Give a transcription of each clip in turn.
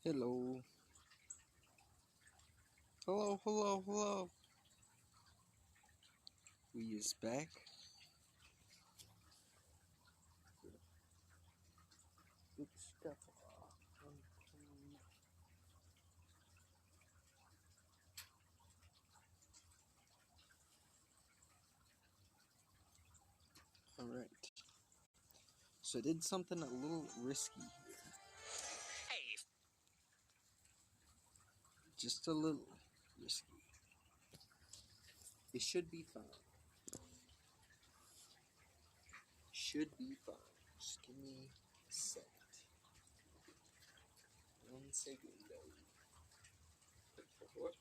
Hello. Hello. We is back. Good stuff. Alright. So I did something a little risky. Hey. Just a little risky. It should be fine. Should be fine. Just give me a second. 1 second though. Por favor.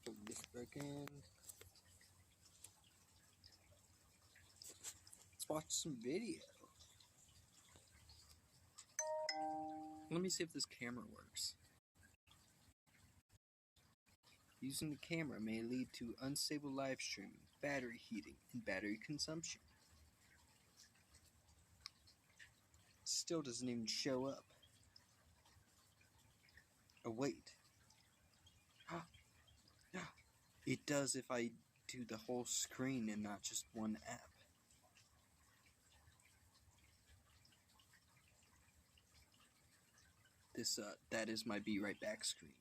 Put this back in. Let's watch some video. Let me see if this camera works. Using the camera may lead to unstable live streaming, battery heating, and battery consumption. Still doesn't even show up. Oh, wait. It does if I do the whole screen and not just one app. That is my Be Right Back screen.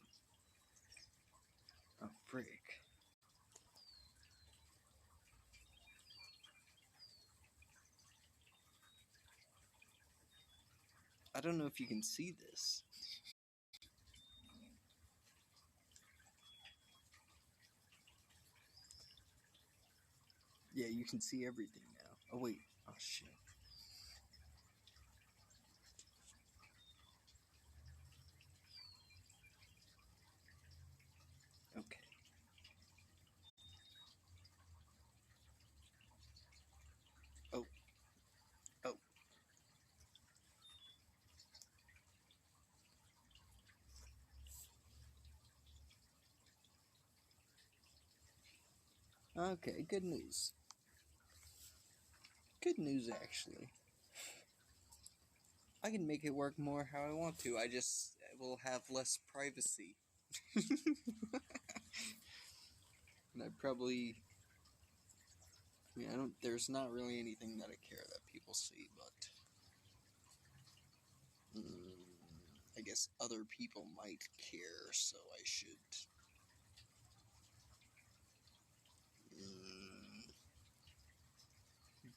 Oh, frick. I don't know if you can see this. Yeah, you can see everything now. Oh, wait. Oh, shit. Okay. Oh. Oh. Okay, good news. Good news, actually. I can make it work more how I want to. I just will have less privacy. And I probably... I mean, there's not really anything that I care that people see, but... I guess other people might care, so I should...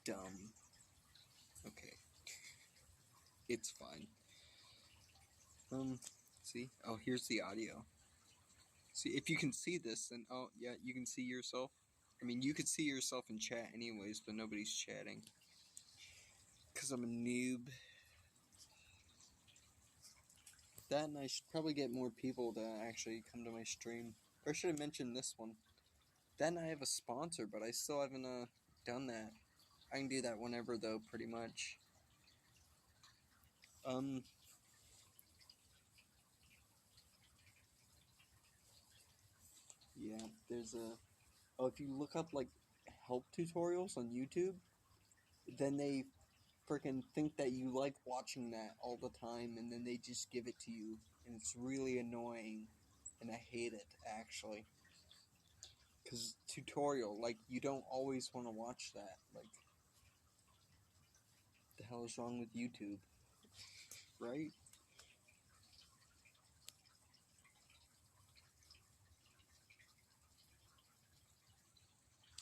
dumb. Okay. It's fine. See? Oh, here's the audio. See, if you can see this, then, oh, yeah, you can see yourself. I mean, you could see yourself in chat anyways, but nobody's chatting. Because I'm a noob. That and I should probably get more people to actually come to my stream. Or I should have mentioned this one. Then I have a sponsor, but I still haven't done that. I can do that whenever, though, pretty much. Yeah, there's a... Oh, if you look up, like, help tutorials on YouTube, then they freaking think that you like watching that all the time, and then they just give it to you, and it's really annoying, and I hate it, actually. Because tutorial, like, you don't always want to watch that, like... The hell is wrong with YouTube? Right?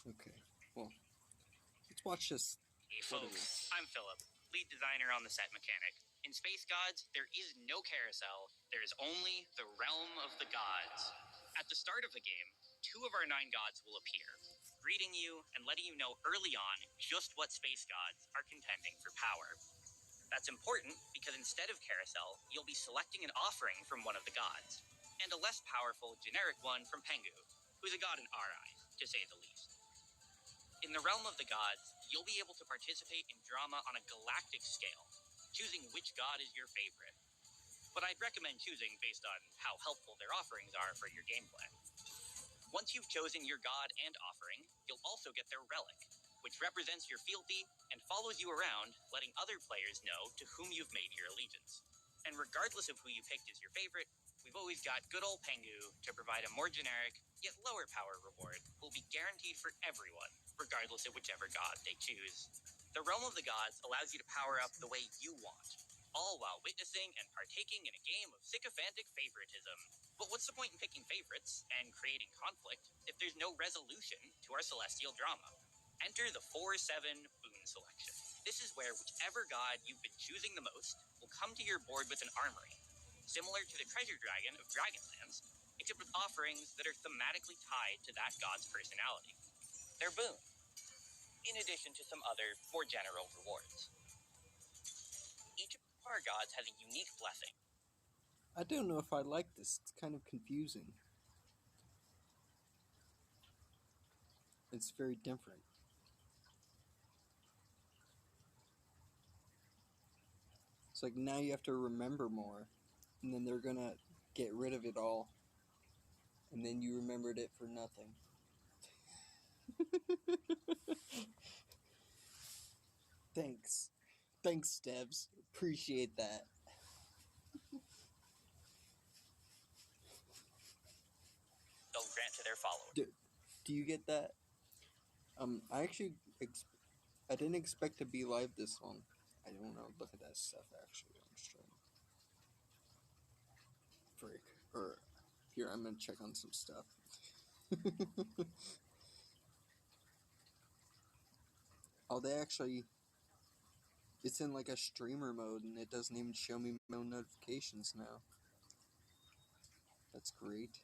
Okay, well, let's watch this. Hey folks, I'm Philip, lead designer on the set mechanic. In Space Gods, there is no carousel, there is only the realm of the gods. At the start of the game, 2 of our 9 gods will appear, greeting you and letting you know early on just what space gods are contending for power. That's important because instead of carousel, you'll be selecting an offering from one of the gods. and a less powerful generic one from Pengu, who's a god in our eyes, to say the least. In the realm of the gods, you'll be able to participate in drama on a galactic scale, choosing which god is your favorite. But I'd recommend choosing based on how helpful their offerings are for your gameplay. Once you've chosen your god and offering, you'll also get their relic, which represents your fealty and follows you around, letting other players know to whom you've made your allegiance. And regardless of who you picked as your favorite, we've always got good old Pengu to provide a more generic, yet lower power reward, will be guaranteed for everyone, regardless of whichever god they choose. The Realm of the Gods allows you to power up the way you want, all while witnessing and partaking in a game of sycophantic favoritism. But what's the point in picking favorites and creating conflict if there's no resolution to our celestial drama? Enter the 4-7 boon selection. This is where whichever god you've been choosing the most will come to your board with an armory, similar to the treasure dragon of Dragonlands, except with offerings that are thematically tied to that god's personality. They're boon, in addition to some other, more general rewards. Each of our gods has a unique blessing. I don't know if I like this. It's kind of confusing. It's very different. It's like now you have to remember more, and then they're gonna get rid of it all, and then you remembered it for nothing. Thanks. Thanks, Devs. Appreciate that. They'll grant to their followers. Do you get that? I actually I didn't expect to be live this long. I don't know. Look at that stuff actually on stream. Frick. Or here, I'm gonna check on some stuff. Oh, they actually. It's in like a streamer mode, and it doesn't even show me my own notifications now. That's great.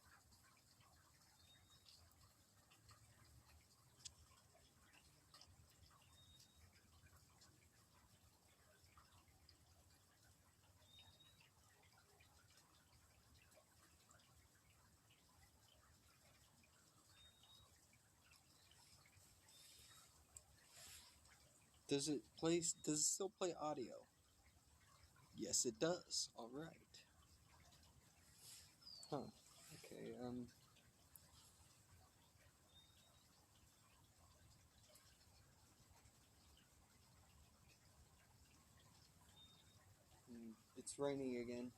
Does it still play audio? Yes, it does. All right. Huh. Okay. It's raining again.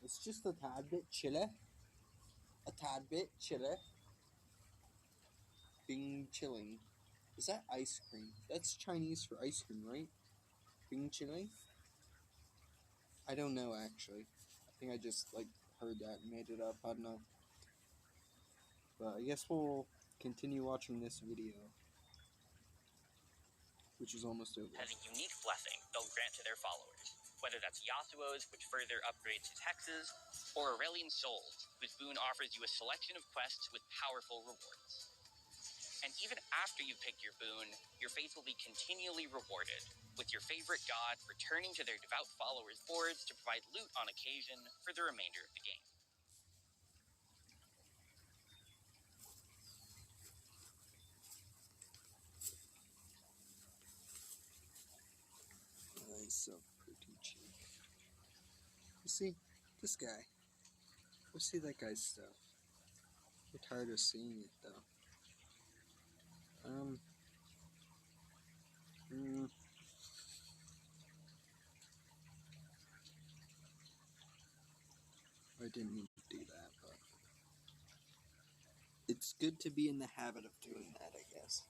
It's just a tad bit chilly. A tad bit chilly. Bing chilling. Is that ice cream? That's Chinese for ice cream, right? Bing chilling? I don't know actually. I think I just like heard that and made it up. I don't know. But I guess we'll continue watching this video, which is almost over. Has a unique blessing they'll grant to their followers, whether that's Yasuo's, which further upgrades his hexes, or Aurelian Soul's, whose boon offers you a selection of quests with powerful rewards. And even after you've picked your boon, your faith will be continually rewarded, with your favorite god returning to their devout followers' boards to provide loot on occasion for the remainder of the game. Nice, so pretty cheek. You see, this guy. Go see that guy's stuff. I'm tired of seeing it though. I didn't mean to do that, but it's good to be in the habit of doing that, I guess.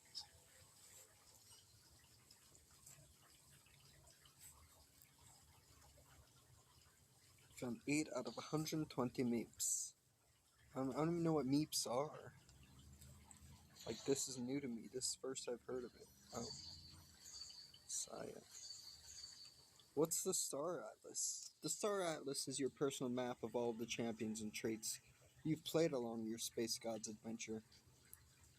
Found 8 out of 120 meeps. I don't even know what meeps are. Like, this is new to me. This is first I've heard of it. Oh. Saya. What's the Star Atlas? The Star Atlas is your personal map of all the champions and traits you've played along your Space Gods adventure.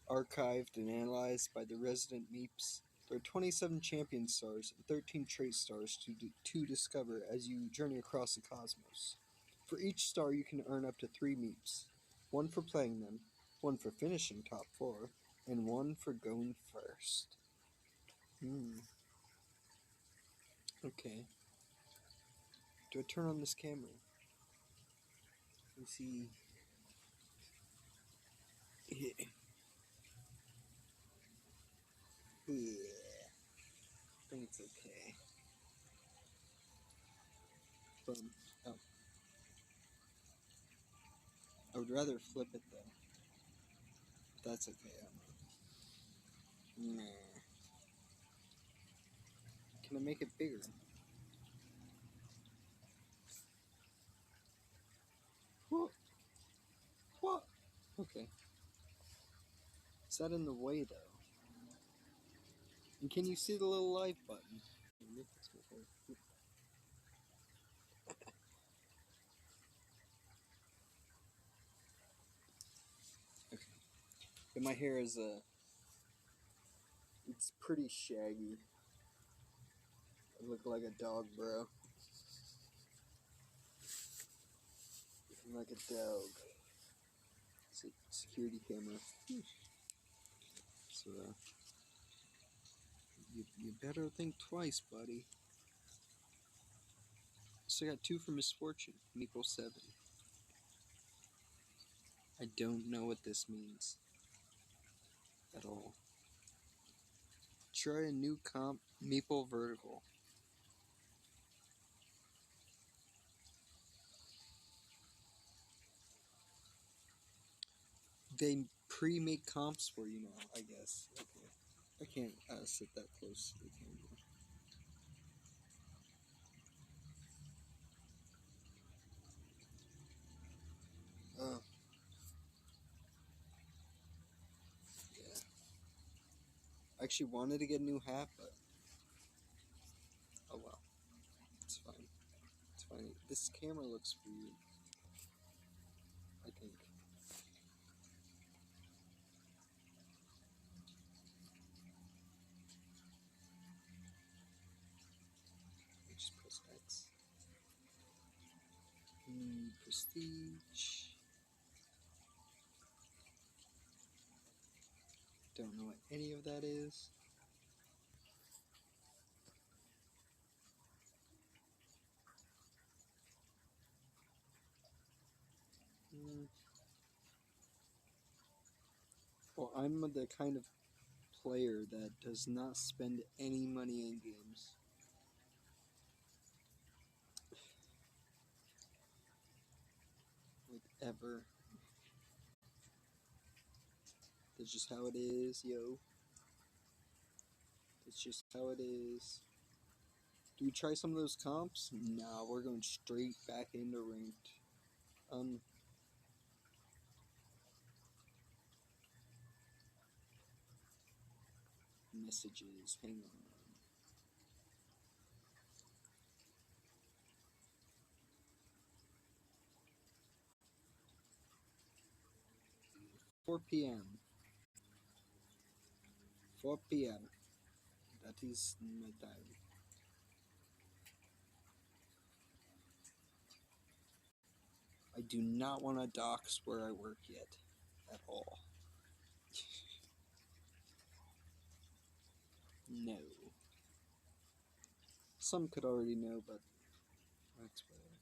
Archived and analyzed by the resident meeps There are 27 champion stars and 13 trait stars to discover as you journey across the cosmos. For each star, you can earn up to 3 meeps. 1 for playing them, 1 for finishing top 4, and 1 for going first. Okay. Do I turn on this camera? Let's see. I think it's okay. Oh. I would rather flip it though. That's okay. Nah. Can I make it bigger? What? What? Okay. Is that in the way though? And can you see the little live button? Okay. And my hair is it's pretty shaggy. I look like a dog, bro. I'm like a dog. It's a security camera. So, you better think twice, buddy. So I got 2 for misfortune, equals 7. I don't know what this means at all. Try a new comp, Meeple Vertical. They pre-make comps for you now, I guess. Okay. I can't sit that close to the camera. Yeah. I actually wanted to get a new hat, but oh well. It's fine. It's fine. This camera looks weird, I think. Just press X. Prestige. Don't know what any of that is. Well, I'm the kind of player that does not spend any money in games. Like, ever. That's just how it is, yo. That's just how it is. Do we try some of those comps? Nah, we're going straight back into ranked. Messages. Hang on. Four p.m. 4 p.m. That is my time. I do not want to dox where I work yet. At all. No. Some could already know, but that's whatever.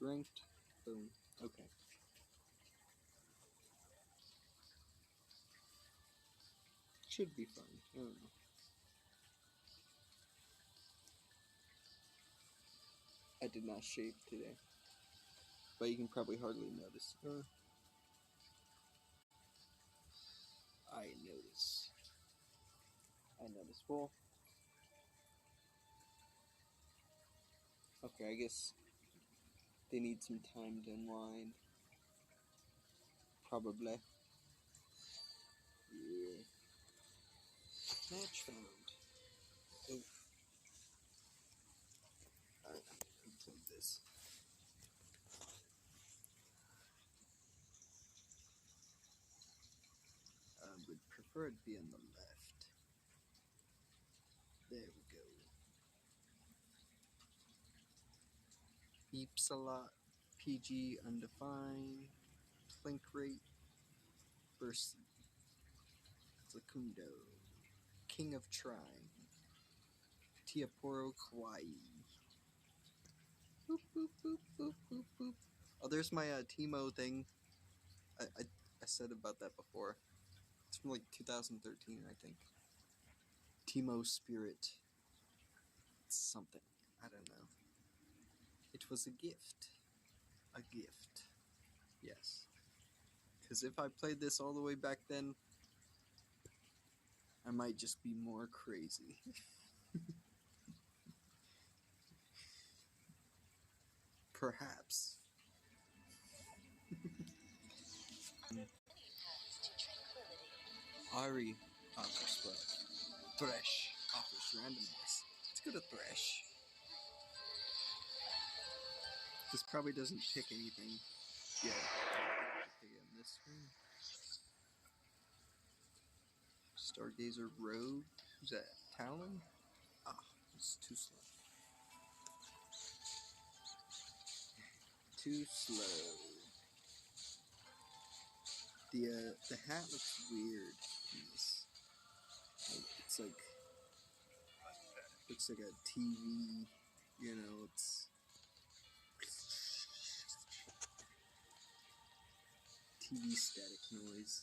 Ranked. Boom. Okay. Should be fun. I don't know. I did not shave today. But you can probably hardly notice. I notice. I notice. Well, okay, I guess they need some time to unwind. Probably. Yeah. Match found. Oh. Alright, unplug this. prefer it be on the left. There we go. Beeps a lot. PG undefined. Plink rate. Burst. Zakundo. King of Trine. Tiaporo Kawaii. Boop, boop, boop, boop, boop, boop. Oh, there's my Teemo thing. I said about that before. It's from like 2013, I think. Teemo Spirit. It's something. I don't know. It was a gift. A gift. Yes. Because if I played this all the way back then, I might just be more crazy. Perhaps. Ari offers what? Thresh offers randomness. Let's go to Thresh. This probably doesn't pick anything yet. Okay, on this one. Stargazer Rogue. Who's that? Talon? Ah, it's too slow. Too slow. The hat looks weird in this. It's like looks like a TV. You know, it's TV static noise.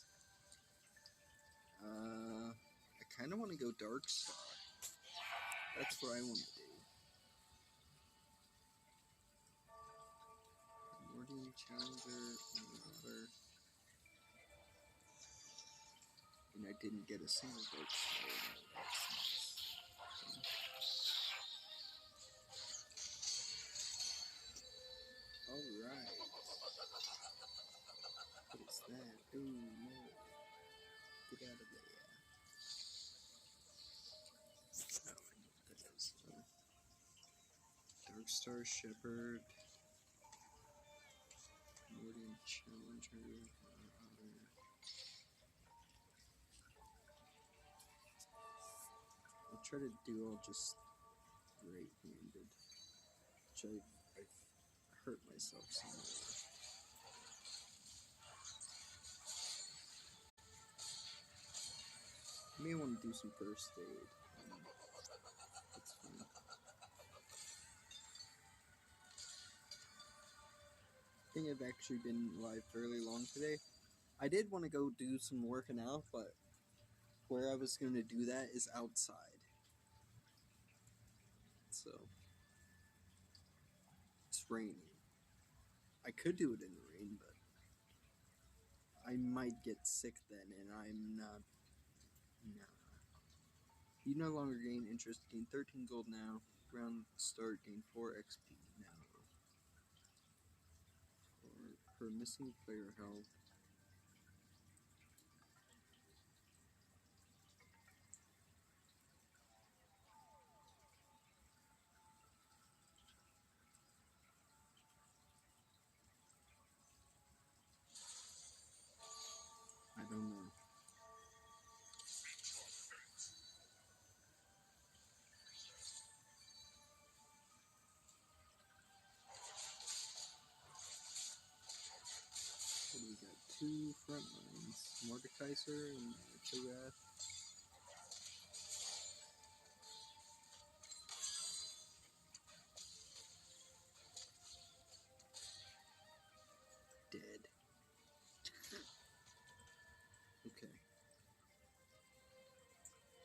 I kind of want to go Dark Star. That's what I want to do. Morning Challenger, another. And I didn't get a single Dark Star. Alright. What is that? Oh no. Get out of there. Oh, I know what that is. Dark Star Shepherd. Morning Challenger. I'll try to do all just right-handed. Which I've hurt myself somewhere. I may want to do some first aid. That's fine. I think I've actually been live fairly long today. I did want to go do some working out, but where I was going to do that is outside. So, it's raining. I could do it in the rain, but I might get sick then, and I'm not. Nah. You no longer gain interest. Gain 13 gold now. Round start. Gain 4 XP now. For missing player health. I don't know. What do we got? 2 front lines. Mordekaiser and Cho'Gath. Dead. Okay.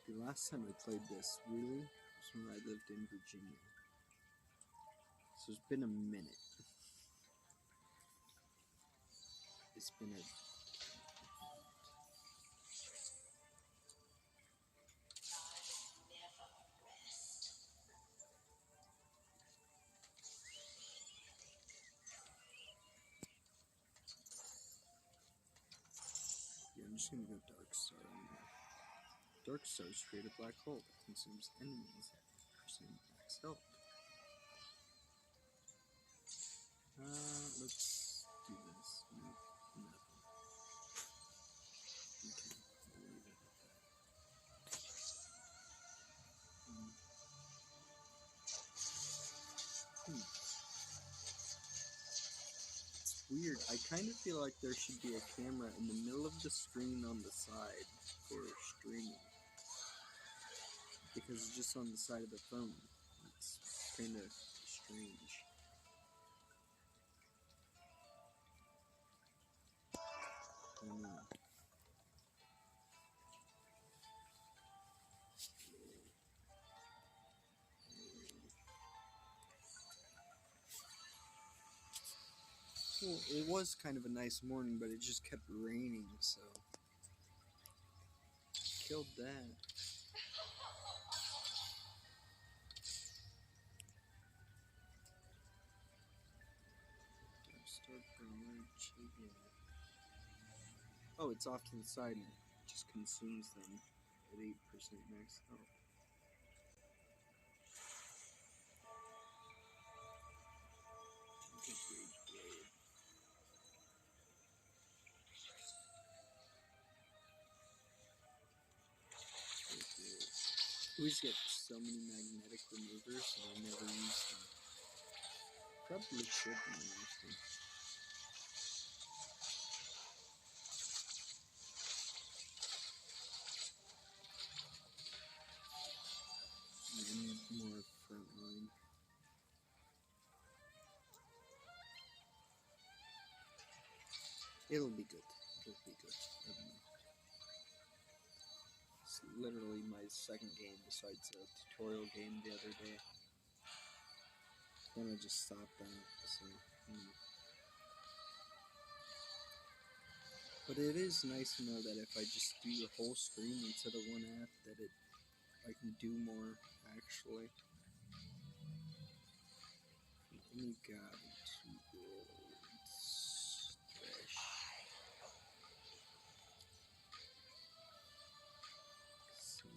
The last time I played this, really, was when I lived in Virginia. So it's been a minute. It's been a... Yeah, I'm just gonna go Dark Star. Dark Stars create a black hole that consumes enemies at percent max health. Let's do this. Nope, nothing. Okay, we'll leave it at that. weird. I kind of feel like there should be a camera in the middle of the screen on the side for streaming. Because it's just on the side of the phone. It's kind of strange. I don't know. Well, it was kind of a nice morning, but it just kept raining, so killed that. Start growing chicken. Oh, it's off to the side and it just consumes them at 8% max health. Good rage blade. We just get so many magnetic removers and I never use them. Probably should be honestly. And more frontline. It'll be good. It'll be good. I don't know. It's literally my second game besides a tutorial game the other day. Then I just stopped that, so But it is nice to know that if I just do the whole screen instead of one app, that I can do more actually. Let me grab 2 golds. Fresh. So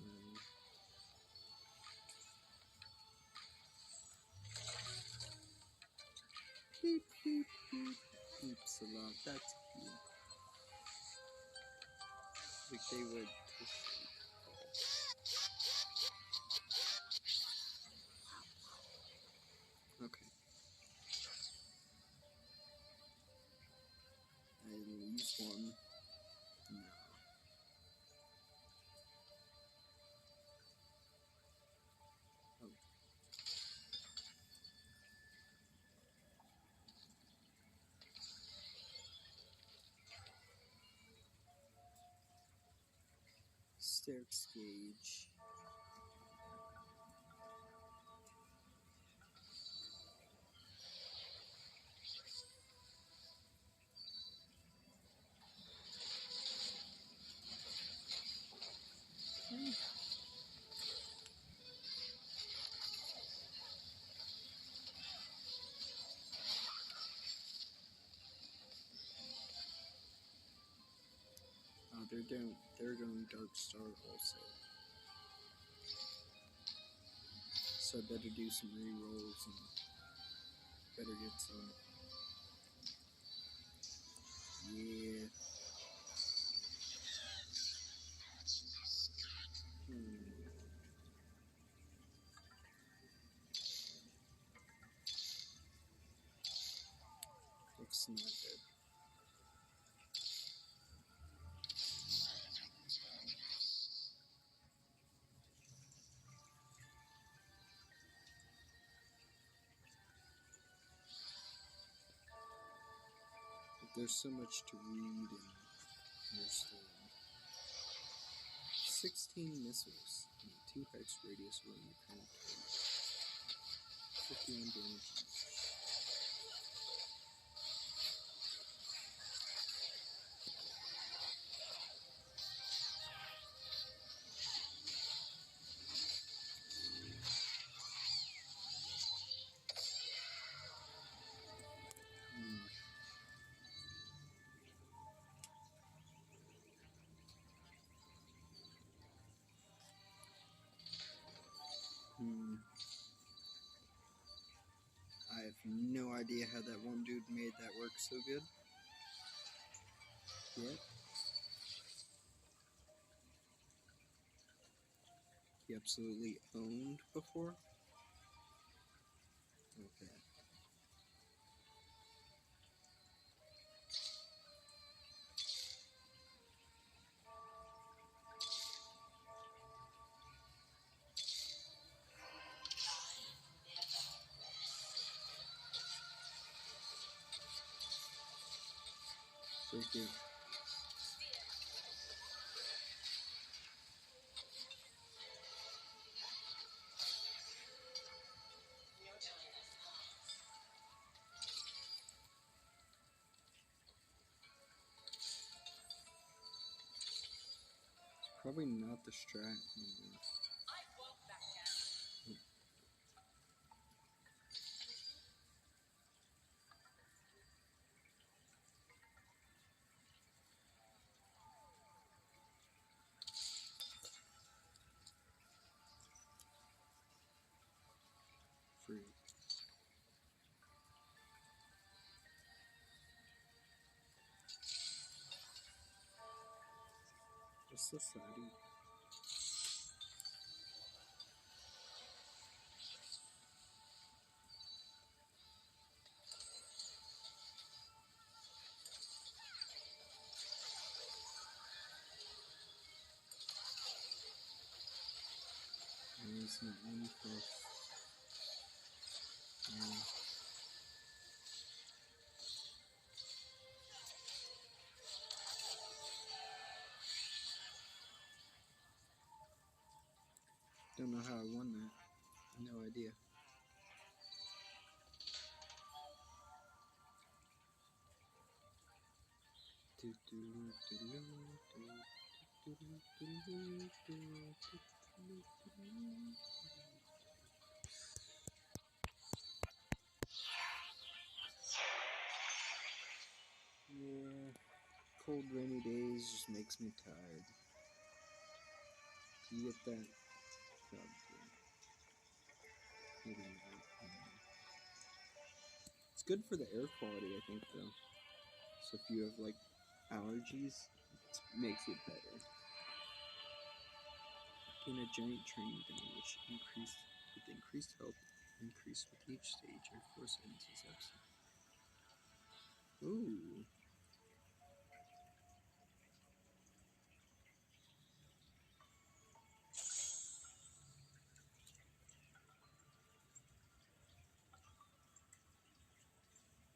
beep beep beep beeps a lot. That's cute. Like they would. Okay. I lose one. No. Oh. Staircase gauge. They're going Dark Star also. So I better do some re-rolls and better get some. Yeah. Looks not good. But there's so much to read and understand. 16 missiles and 2 hex radius around the current target. 51 damage. I have no idea how that one dude made that work so good. Yep. He absolutely owned before. Okay. Break it. Probably not the strat anymore. Free. What's the siding? It's not any close. Don't know how I won that. No idea. Yeah, cold rainy days just makes me tired. You get that? Probably. Maybe not. It's good for the air quality, I think, though. So if you have like allergies, it makes it better. Gain a giant training thing, which increased health, increased with each stage. Or 4 sentences absent. Ooh.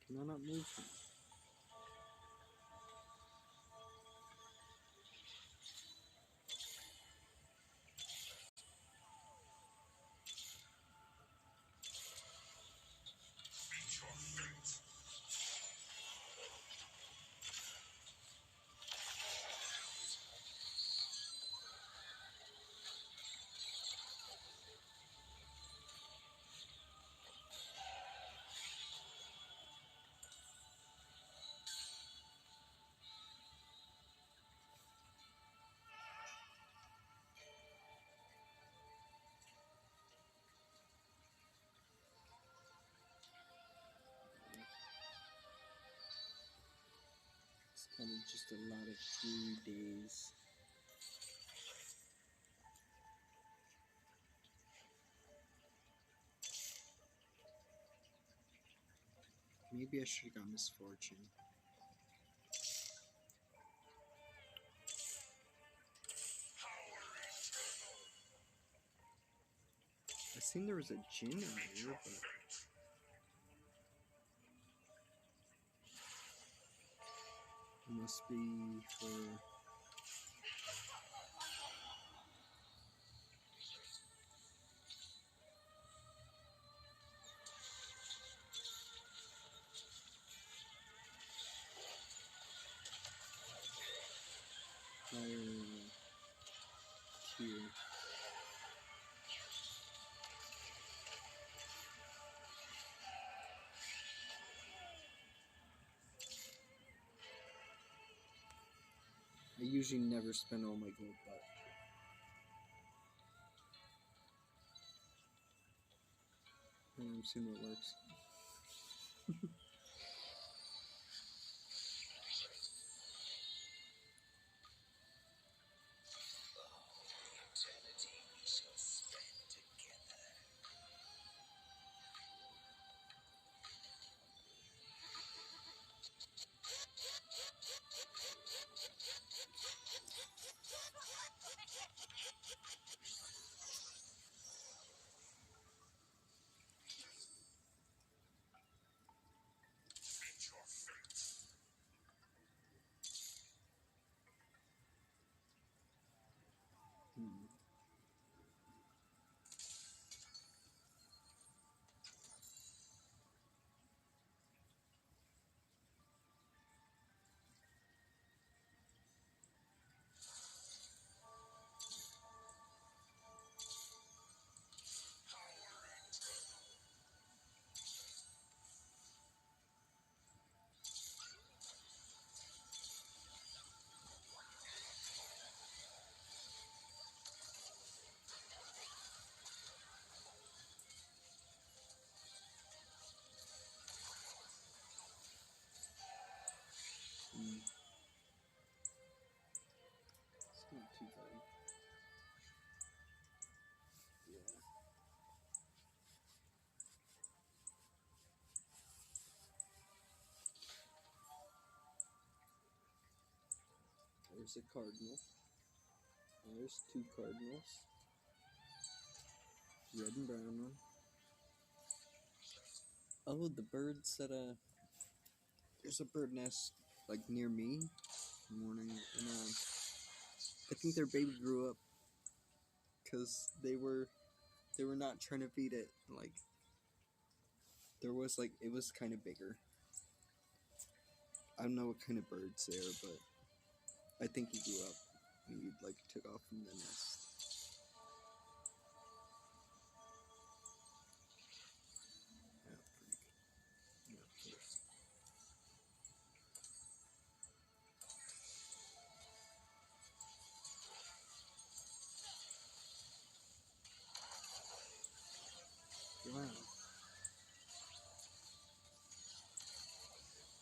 Can I not move them? It's kind of just a lot of 3 days. Maybe I should have got Misfortune. I seen there was a gin earlier, but it must be for... higher tier. I usually never spend all my gold, but I'm seeing what works. There's a cardinal. There's two cardinals. Red and brown one. Oh, the birds that there's a bird nest like near me. Morning, and I think their baby grew up because they were not trying to feed it. Like there was like it was kind of bigger. I don't know what kind of birds they are, but I think he grew up and he like took off from the nest. Yeah, pretty good. Yeah, of course. Wow.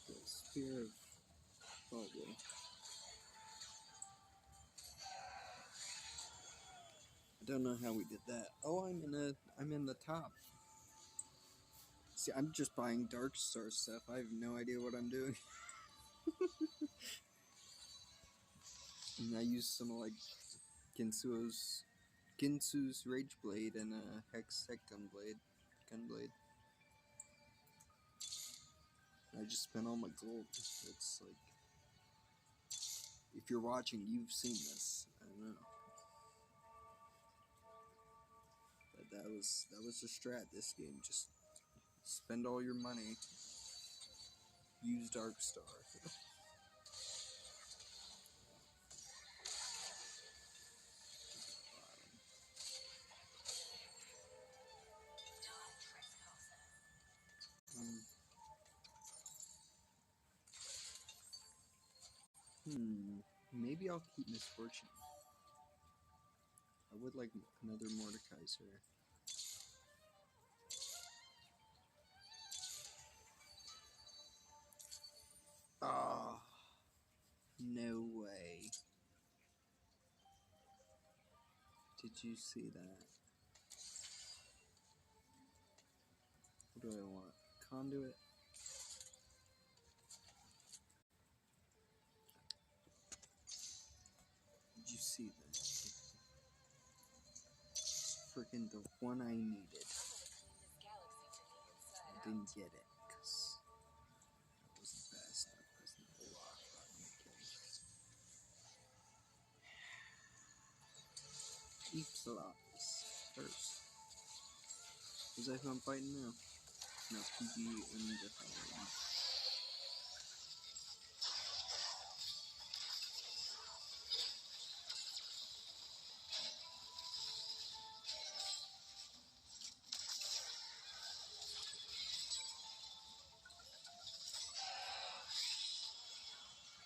The spear of Baldwin. I don't know how we did that. Oh, I'm in the top. See, I'm just buying Dark Star stuff. I have no idea what I'm doing. And I used some like Ginsu's Rage Blade and a Hex Gunblade. I just spent all my gold. It's like, if you're watching, you've seen this. I don't know. But that was the strat this game. Just spend all your money. Use Dark Star. Maybe I'll keep Misfortune. I would like another Mordekaiser. Oh, no way. Did you see that? What do I want? Conduit? Did you see that? Freaking the one I needed. I didn't get it because that was the best. I pressed the lock button again. Eepsilops first. Is that who I'm fighting now? No, PG Undefined.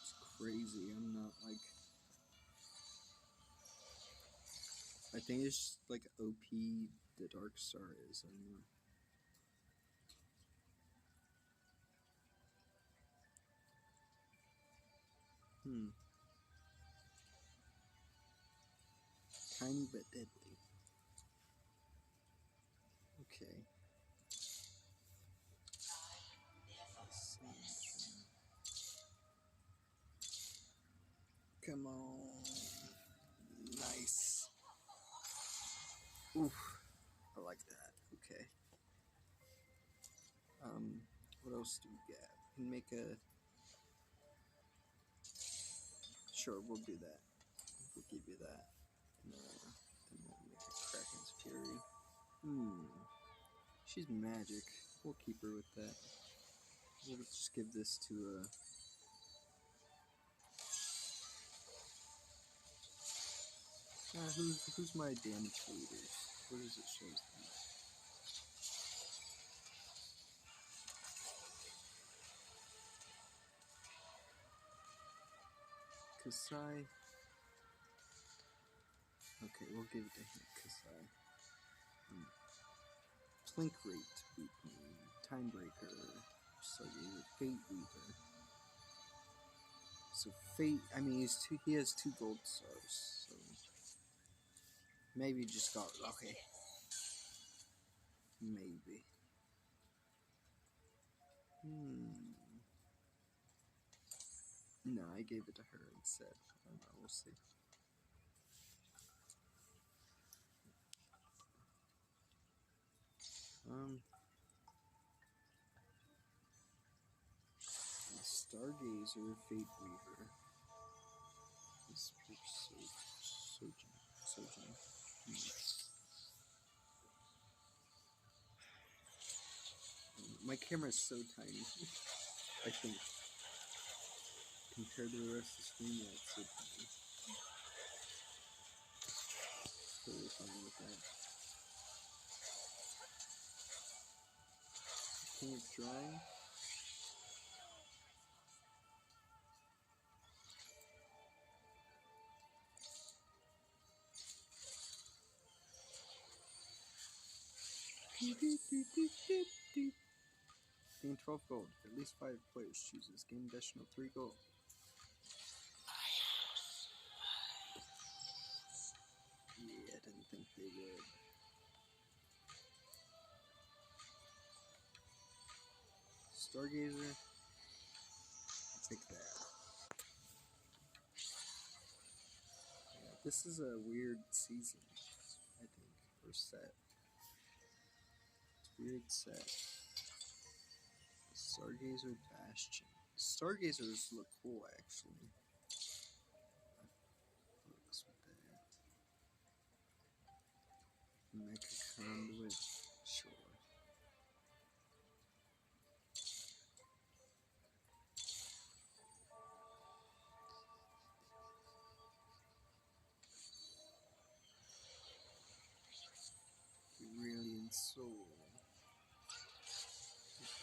It's crazy. I'm not like. I think it's just like OP the Dark Star is. I don't know. Tiny but deadly. Okay. Come on. Nice. Oof. I like that. Okay. What else do we get? We can make a... Sure, we'll do that. We'll give you that. And then make a Kraken's Fury. She's magic. We'll keep her with that. We'll just give this to who's my damage leader? What does it show them? Kasai. Okay, we'll give it to him, Kasai. Plink Rate, Timebreaker, so Fate Weaver. So Fate, I mean, he has 2 gold stars, so maybe just got lucky. Maybe. No, I gave it to her instead. I don't know, we'll see. Stargazer Fate Weaver. This Sojin. My camera is so tiny. I think compared to the rest of the screen, yeah, it's so tiny. Totally fine with that. King of Drawing. Gain 12 gold. At least 5 players chooses. Gain additional 3 gold. Yeah, I didn't think they would. Stargazer. I'll take that. Yeah, this is a weird season, I think, or set. It's a weird set. Stargazer Bastion. Stargazers look cool, actually. Looks with that. Mecha Conduit. Sure. Brilliant Soul.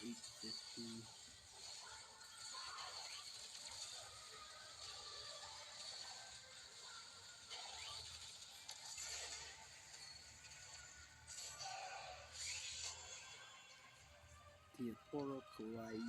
850. Diaporo Kawaii.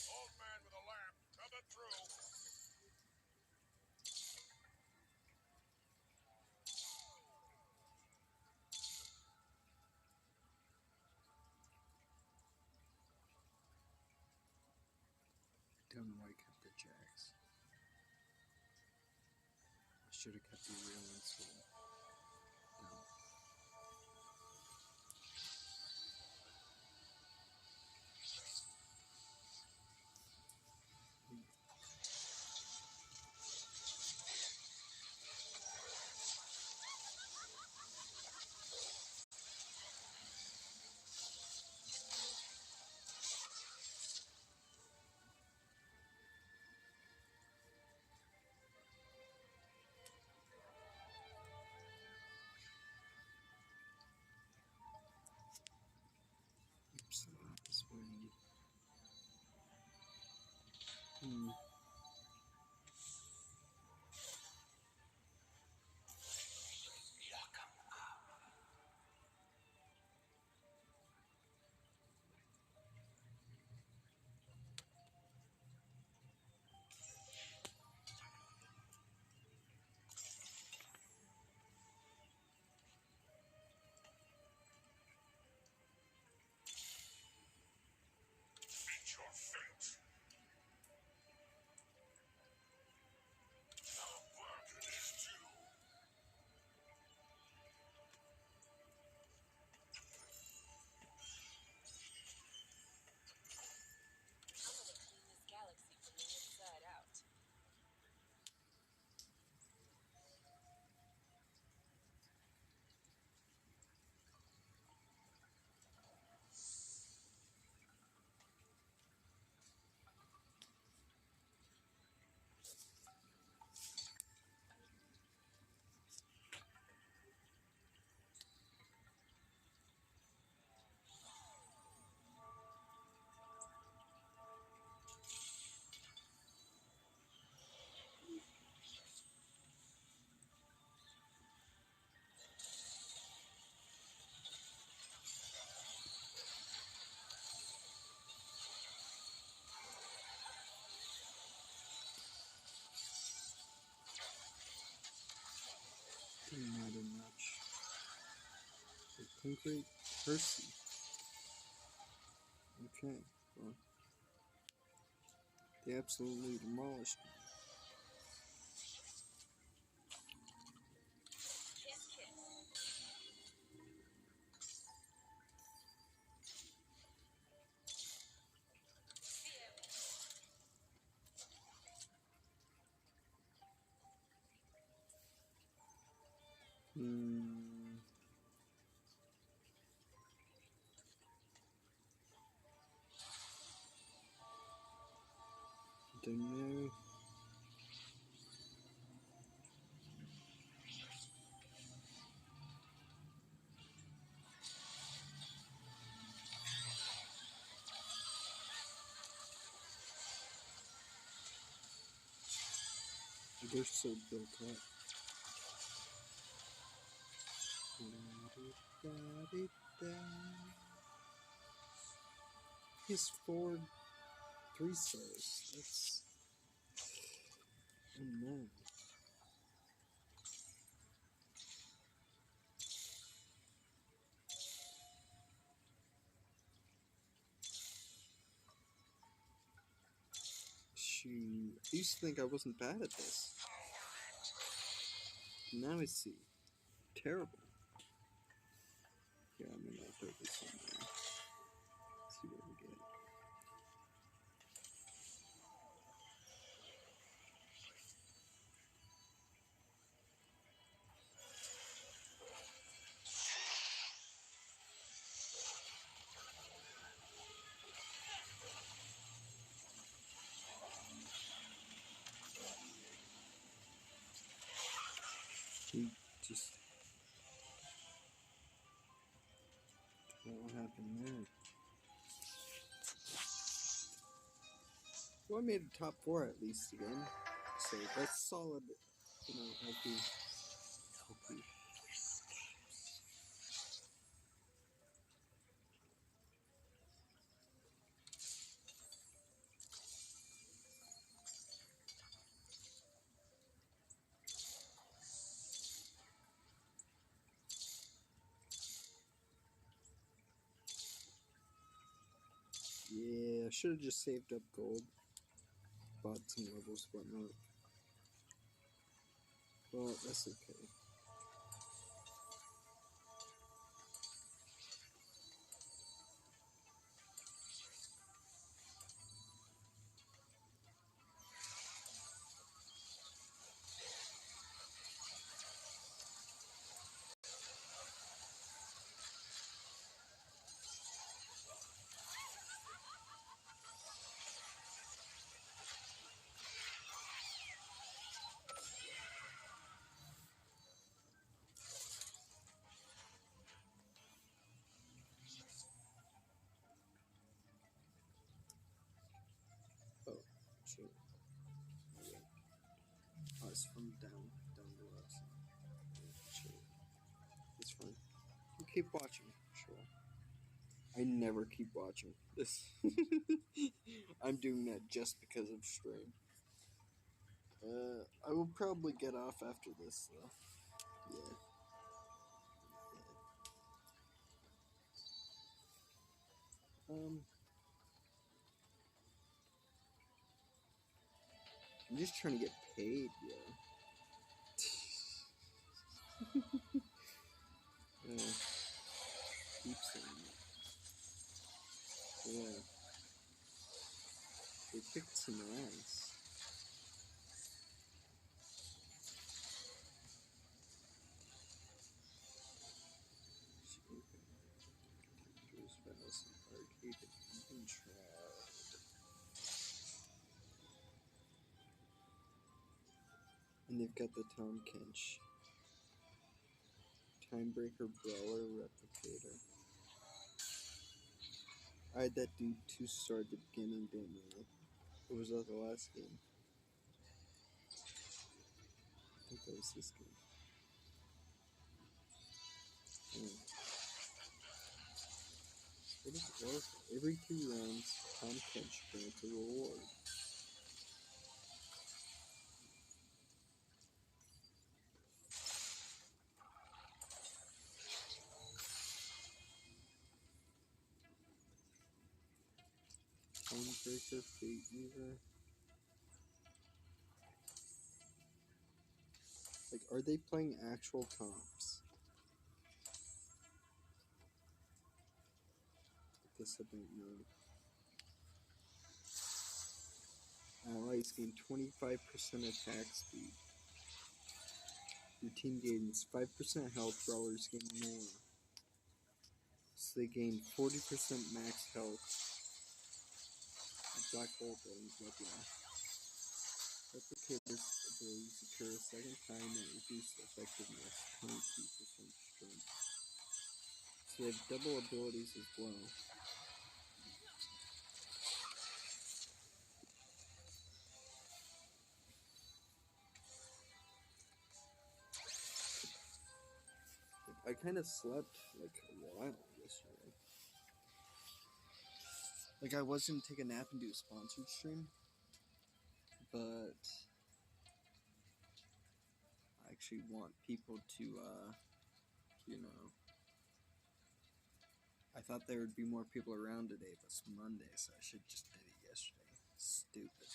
Old man with a lamp, coming through. I don't know why I kept the Jax. I should have kept the Brilliant Soul. No. Oops, not this way. Meet your fate. Concrete Percy. Okay, well, they absolutely demolished me. Don't know. They're so built up. He's 3 stars. That's... oh no. Shoot. I used to think I wasn't bad at this. Now I see. Terrible. Yeah, I'm gonna throw this in there. See what we get. He just... what happened there? Well, I made a top 4 at least again. So that's solid, you know, healthy. Yeah, I should have just saved up gold. Bought some levels, whatnot. Well, that's okay. Oh, shit. Oh, it's from down below. So. Shit. It's fine. We'll keep watching. Sure. I never keep watching this. I'm doing that just because of stream. I will probably get off after this, though. Yeah. I'm just trying to get paid, yeah. Keep saying that. Yeah. They kicked some ass. And they've got the Tom Kench. Timebreaker Brawler Replicator. I had that dude 2-star at the beginning, didn't I? Or was that the last game? I think that was this game. Yeah. What is it? Every 2 rounds, Tom Kench grants a reward. update either. Like, are they playing actual comps? I guess I don't know. Allies gain 25% attack speed. Your team gains 5% health, brawlers gain more. So they gain 40% max health. Black Bolt items weapon. Replicators abilities occur a second time and reduce effectiveness, 22% strength. So they have double abilities as well. I kind of slept like a while yesterday. Like I was gonna take a nap and do a sponsored stream, but I actually want people to, you know, I thought there would be more people around today, but it's Monday, so I should just did it yesterday. Stupid.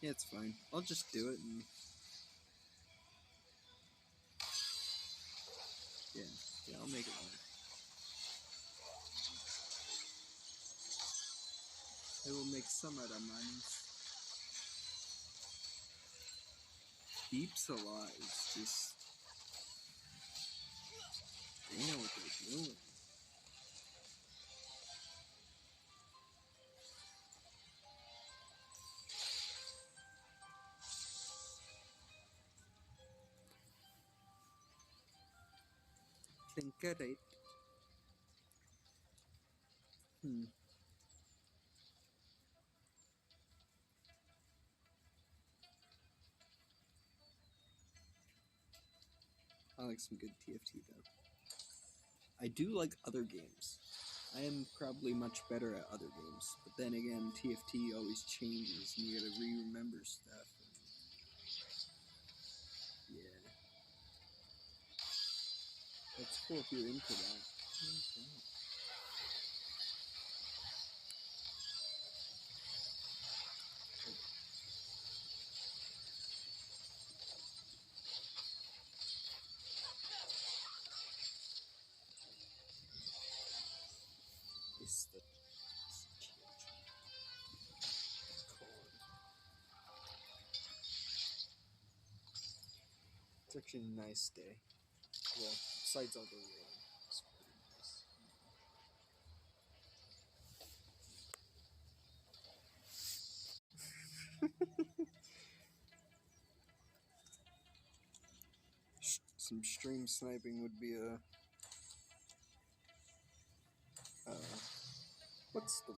Yeah, it's fine. I'll just do it and yeah, I'll make it work. I will make some out of mines. Beeps a lot. It's just they know what they're doing. Think it. I like some good TFT though. I do like other games. I am probably much better at other games, but then again, TFT always changes, and you gotta remember stuff. And yeah, that's cool if you're into that. It's the It's actually a nice day. Well, besides all the rain, it's pretty nice. Some stream sniping would be a. What's the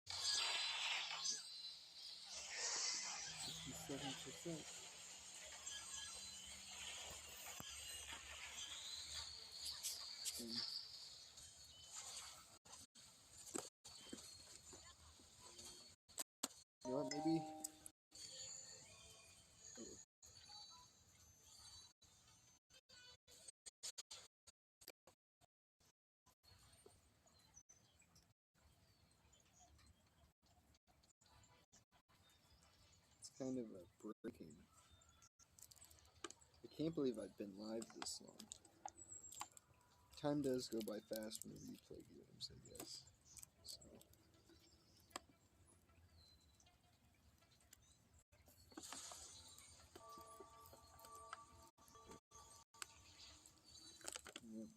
57%? You know what? Maybe. It's kind of a breaking. I can't believe I've been live this long. Time does go by fast whenever you play games, I guess. So. Yep.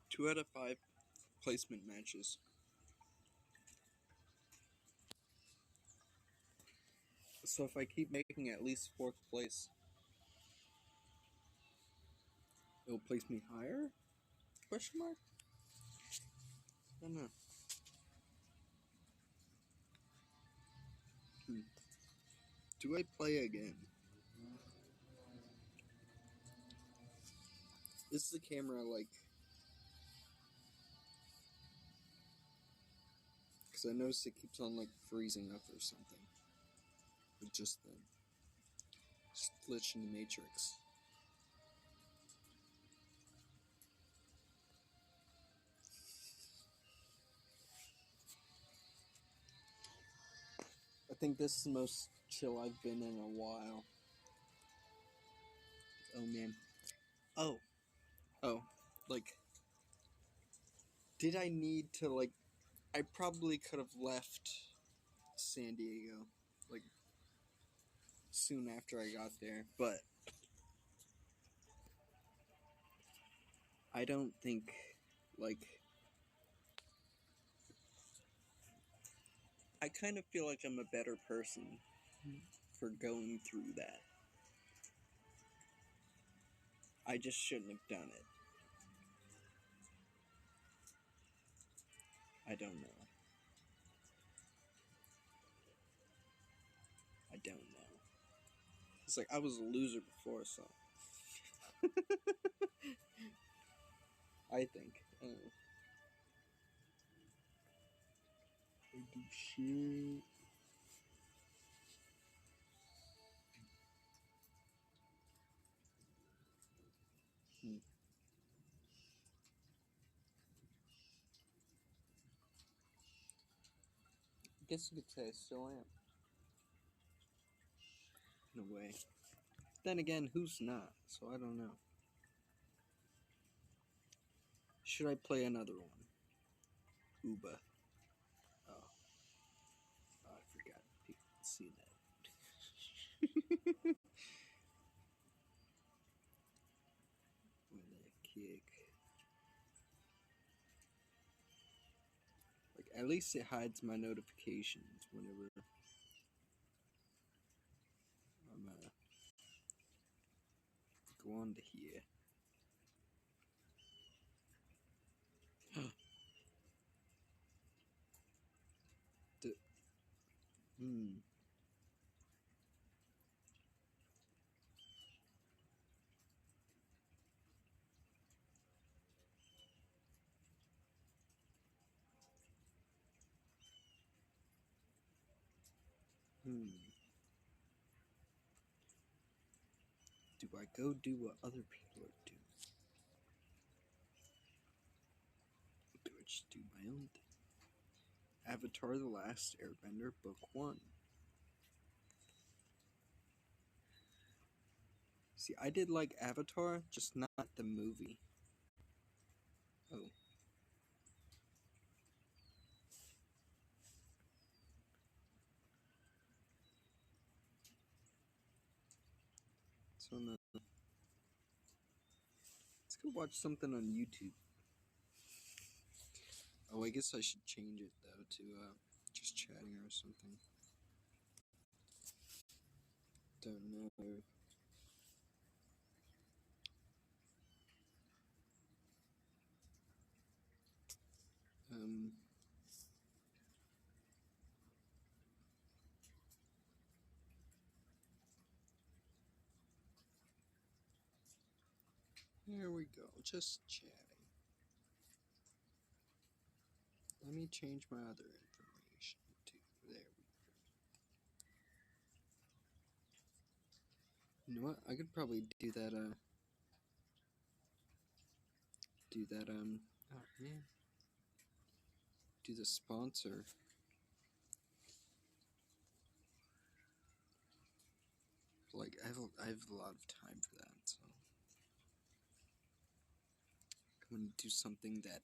Two out of 5 placement matches. So if I keep making at least 4th place, it'll place me higher? Question mark? I don't know. Do I play again? Is the camera like... Because I noticed it keeps on like freezing up or something. Or just the glitch in the matrix. I think this is the most chill I've been in a while. Oh man. Oh. Like, did I need to like... I probably could have left San Diego, like, soon after I got there, but I don't think, like, I kind of feel like I'm a better person for going through that. I just shouldn't have done it. I don't know. I don't know. It's like I was a loser before, so I think. I do shit. I guess you could say I still am. In a way. Then again, who's not? So I don't know. Should I play another one? Uba. Oh. I forgot people can see that. With a kick. Like, at least it hides my notifications whenever I'm go on to here. Hmm. Hmm. Do I go do what other people are doing? Do I just do my own thing? Avatar: The Last Airbender, Book 1. See, I did like Avatar, just not the movie. Oh. So no. Let's go watch something on YouTube. Oh, I guess I should change it though to just chatting or something. Don't know. There we go, just chatting. Let me change my other information too. There we go. You know what? I could probably do that, oh man. Do the sponsor. Like, I have a lot of time for that, so. I'm gonna do something that,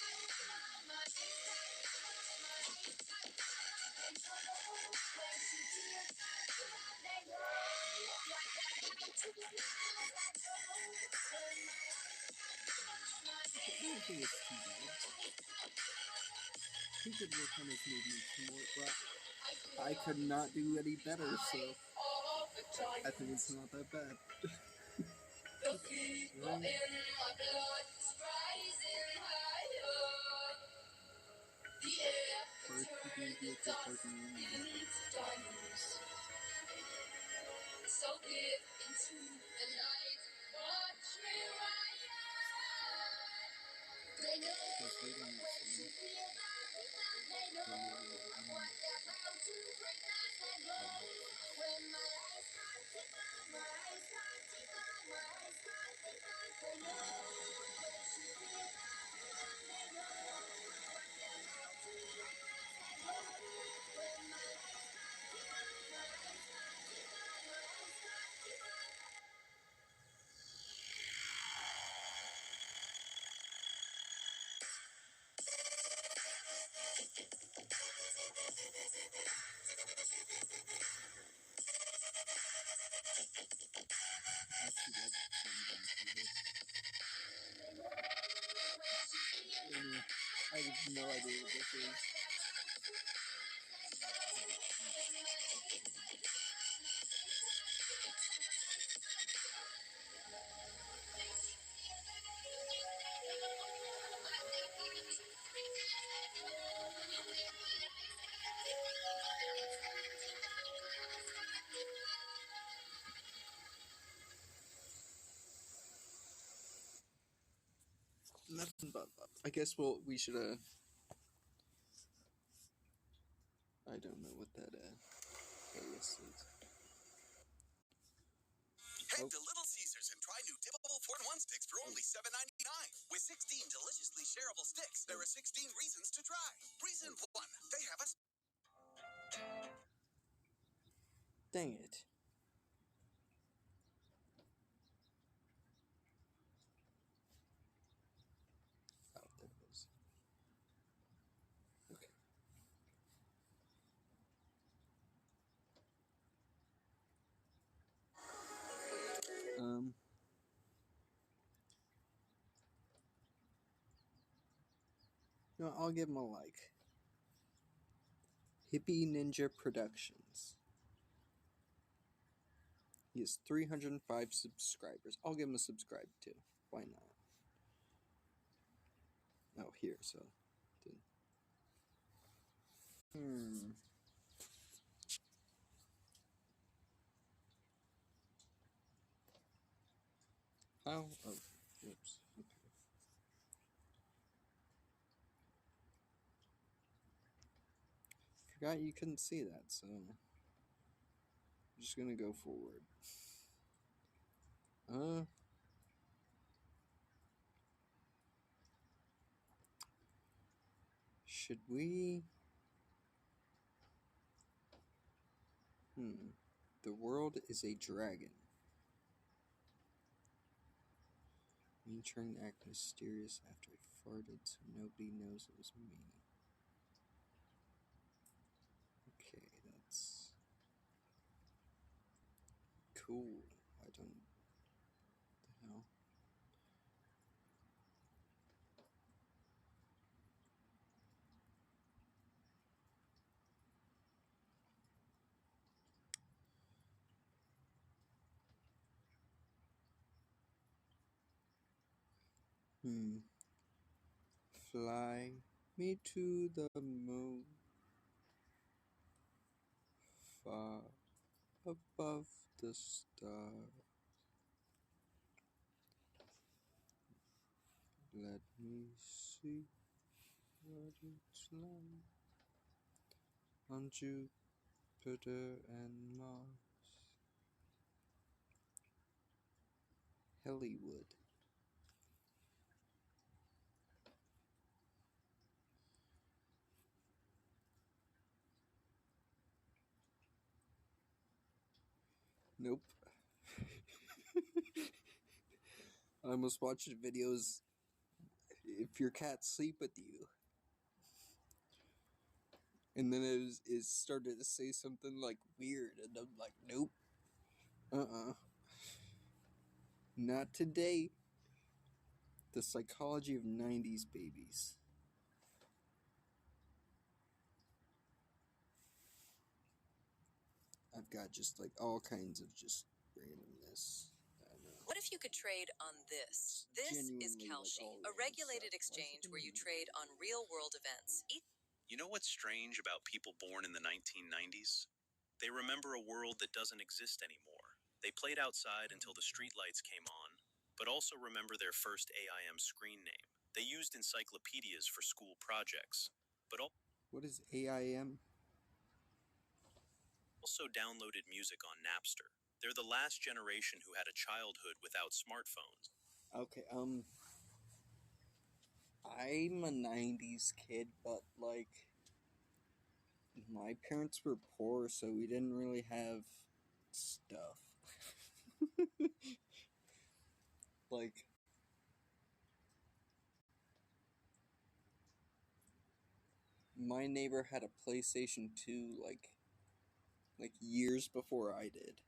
Everything is too bad. He could work on his movements more, but I could not do any better, so I think it's not that bad. The fever in my blood is rising higher. The air is turning the dust into diamonds. So give into the light, watch me ride. They know Because they don't where to understand. be about, they know what they're about to bring us. They know when my eyes start to burn, my eyes start to burn, my eyes start to burn. They know where to be about, they know what they're about to bring us. They know when my eyes start to burn, my eyes start to burn, my eyes start to burn. I have no idea what this is. Nothing but I guess we should I don't know what that playlist is. Head to Little Caesars and try new dippable 4-in-1 sticks for only $7.99. With 16 deliciously shareable sticks, there are 16 reasons to try. Reason 1, they have a Dang it. Oh, there it is. Okay. No, I'll give him a like. Hippie Ninja Productions. He has 305 subscribers. I'll give him a subscribe too. Why not? Oh, here, so. How? Oh, whoops. Okay. Forgot you couldn't see that, so. I'm just gonna go forward. Should we? The world is a dragon. Me trying to act mysterious after I farted so nobody knows it was me. Okay, that's cool. I don't. What the hell? Fly me to the moon, far above the stars. Let me see what it's like on Jupiter and Mars. Hollywood. Nope. I almost watched videos if your cats sleep with you. And then it started to say something like weird, and I'm like, nope. Not today. The psychology of 90s babies. I've got just like all kinds of just randomness. What if you could trade on this? This is Kalshi, a regulated exchange where you trade on real-world events. You know what's strange about people born in the 1990s? They remember a world that doesn't exist anymore. They played outside until the streetlights came on, but also remember their first AIM screen name. They used encyclopedias for school projects, but what is AIM? Also downloaded music on Napster. They're the last generation who had a childhood without smartphones. Okay, I'm a 90s kid, but like, my parents were poor, so we didn't really have stuff. Like, my neighbor had a PlayStation 2 like years before I did.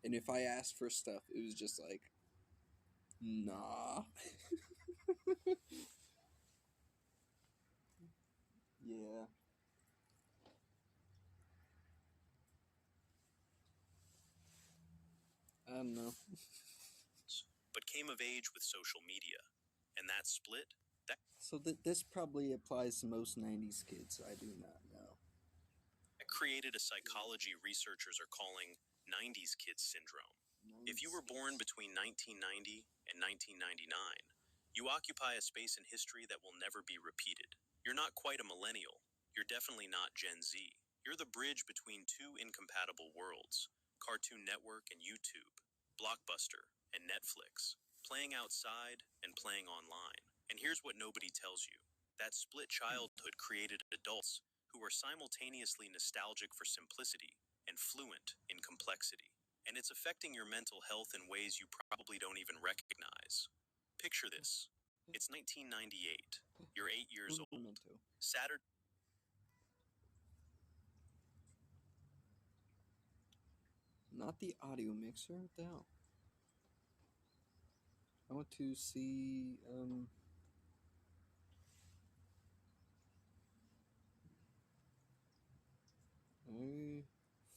And if I asked for stuff, it was just like, nah. Yeah. I don't know. But came of age with social media. And that split, So this probably applies to most 90s kids. I do not know. that created a psychology researchers are calling 90s kids syndrome. If you were born between 1990 and 1999, you occupy a space in history that will never be repeated. You're not quite a millennial. You're definitely not Gen Z. You're the bridge between two incompatible worlds, Cartoon Network and YouTube, Blockbuster and Netflix, playing outside and playing online. And here's what nobody tells you. That split childhood created adults who are simultaneously nostalgic for simplicity and fluent in complexity. And it's affecting your mental health in ways you probably don't even recognize. Picture this. It's 1998. You're 8 years old. Memento. Saturday. Not the audio mixer. What the hell? I want to see.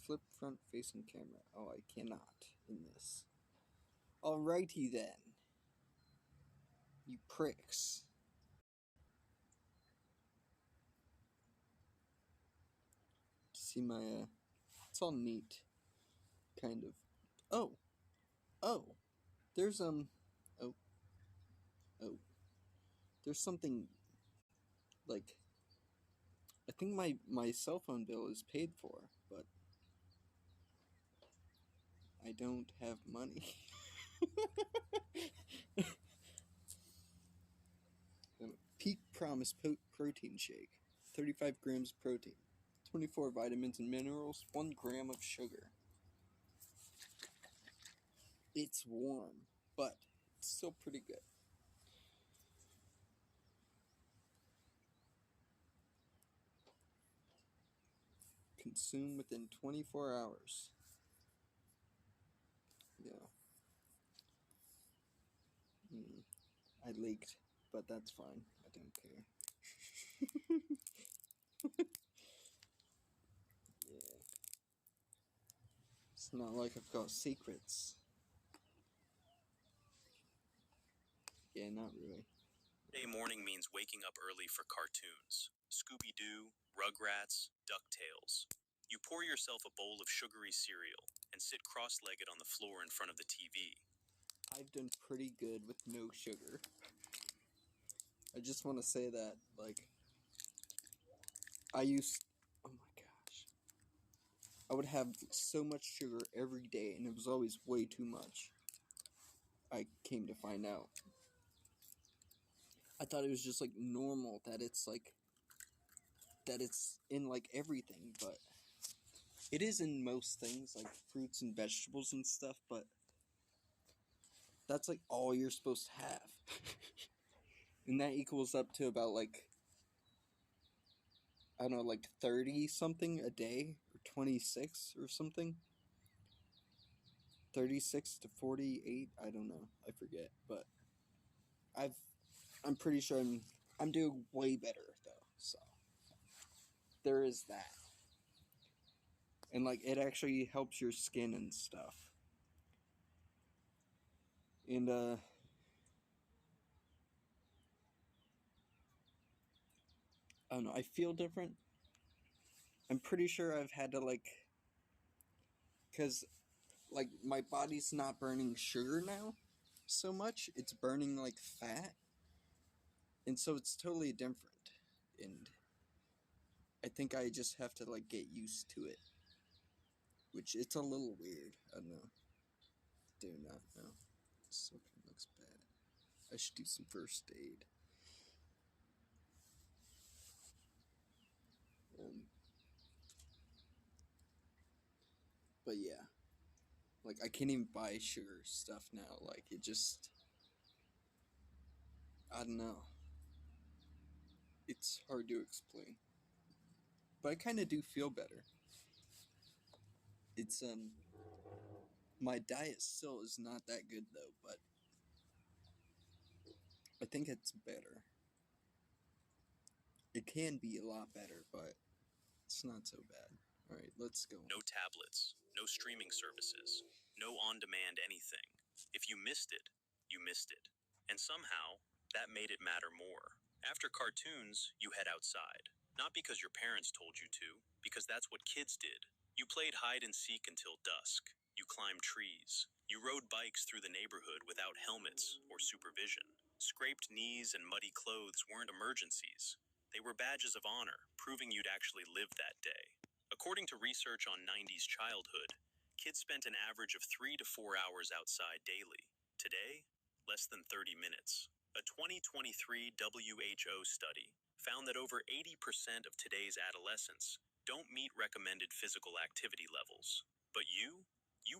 Flip front facing camera. Oh, I cannot in this. Alrighty then. You pricks. See my, it's all neat. Kind of. Oh. There's, oh. There's something, like, I think my cell phone bill is paid for, but I don't have money. Peak Promise Protein Shake. 35 grams of protein. 24 vitamins and minerals. 1 gram of sugar. It's warm, but it's still pretty good. Consume within 24 hours. Yeah. I leaked, but that's fine. I don't care. Yeah. It's not like I've got secrets. Yeah, not really. Saturday morning means waking up early for cartoons. Scooby-Doo, Rugrats, DuckTales. You pour yourself a bowl of sugary cereal and sit cross-legged on the floor in front of the TV. I've done pretty good with no sugar. I just want to say that, like, oh my gosh. I would have so much sugar every day, and it was always way too much. I came to find out. I thought it was just, like, normal, that it's, like, that it's in, like, everything, but it is in most things, like fruits and vegetables and stuff, but that's, like, all you're supposed to have. And that equals up to about, like, I don't know, like 30 something a day, or 26 or something. 36 to 48, I don't know, I forget, but I'm pretty sure I'm doing way better though, so there is that. And, like, it actually helps your skin and stuff. And I don't know, I feel different. I'm pretty sure I've had to, like, cuz like my body's not burning sugar now so much, it's burning, like, fat. And so it's totally different. And I think I just have to, like, get used to it. Which, it's a little weird. I don't know. Do not know. Something looks bad. I should do some first aid. But yeah. Like, I can't even buy sugar stuff now. Like, it just... I don't know. It's hard to explain. But I kind of do feel better. It's, my diet still is not that good, though, but I think it's better. It can be a lot better, but it's not so bad. Alright, let's go. No tablets, no streaming services, no on-demand anything. If you missed it, you missed it. And somehow, that made it matter more. After cartoons, you head outside. Not because your parents told you to, because that's what kids did. You played hide and seek until dusk. You climbed trees. You rode bikes through the neighborhood without helmets or supervision. Scraped knees and muddy clothes weren't emergencies. They were badges of honor, proving you'd actually lived that day. According to research on 90s childhood, kids spent an average of 3 to 4 hours outside daily. Today, less than 30 minutes. A 2023 WHO study found that over 80% of today's adolescents don't meet recommended physical activity levels. But you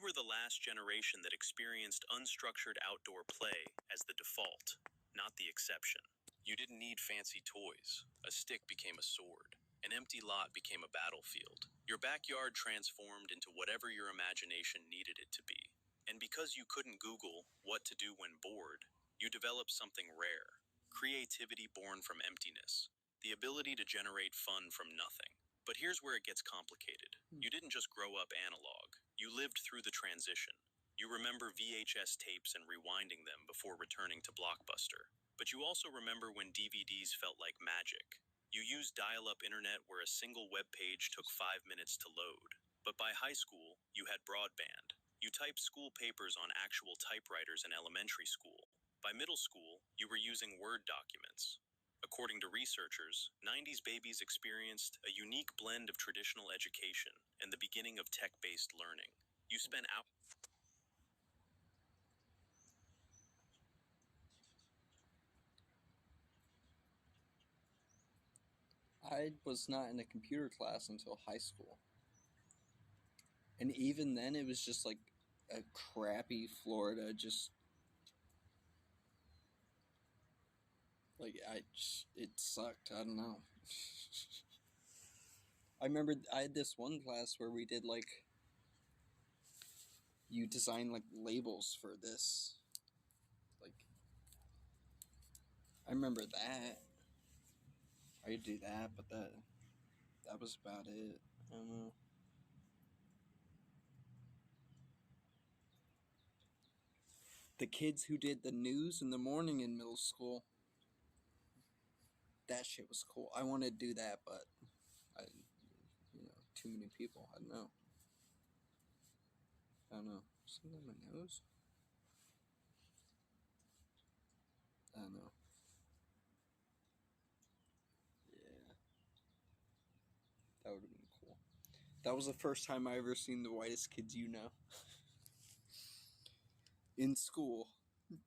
were the last generation that experienced unstructured outdoor play as the default, not the exception. You didn't need fancy toys. A stick became a sword. An empty lot became a battlefield. Your backyard transformed into whatever your imagination needed it to be. And because you couldn't Google what to do when bored, you developed something rare. Creativity born from emptiness. The ability to generate fun from nothing. But here's where it gets complicated. You didn't just grow up analog. You lived through the transition. You remember VHS tapes and rewinding them before returning to Blockbuster. But you also remember when DVDs felt like magic. You used dial-up internet where a single web page took 5 minutes to load. But by high school, you had broadband. You typed school papers on actual typewriters in elementary school. By middle school, you were using Word documents. According to researchers, 90s babies experienced a unique blend of traditional education and the beginning of tech-based learning. You spent hours. I was not in a computer class until high school. And even then, it was just like a crappy Florida, just like it sucked. I don't know. I remember I had this one class where we did like you design like labels for this. Like I remember that. I could do that, but that was about it. I don't know. The kids who did the news in the morning in middle school, that shit was cool. I wanted to do that, but I, too many people. I don't know. Something on my nose? I don't know. Yeah, that would have been cool. That was the first time I ever seen the whitest kids you know. In school,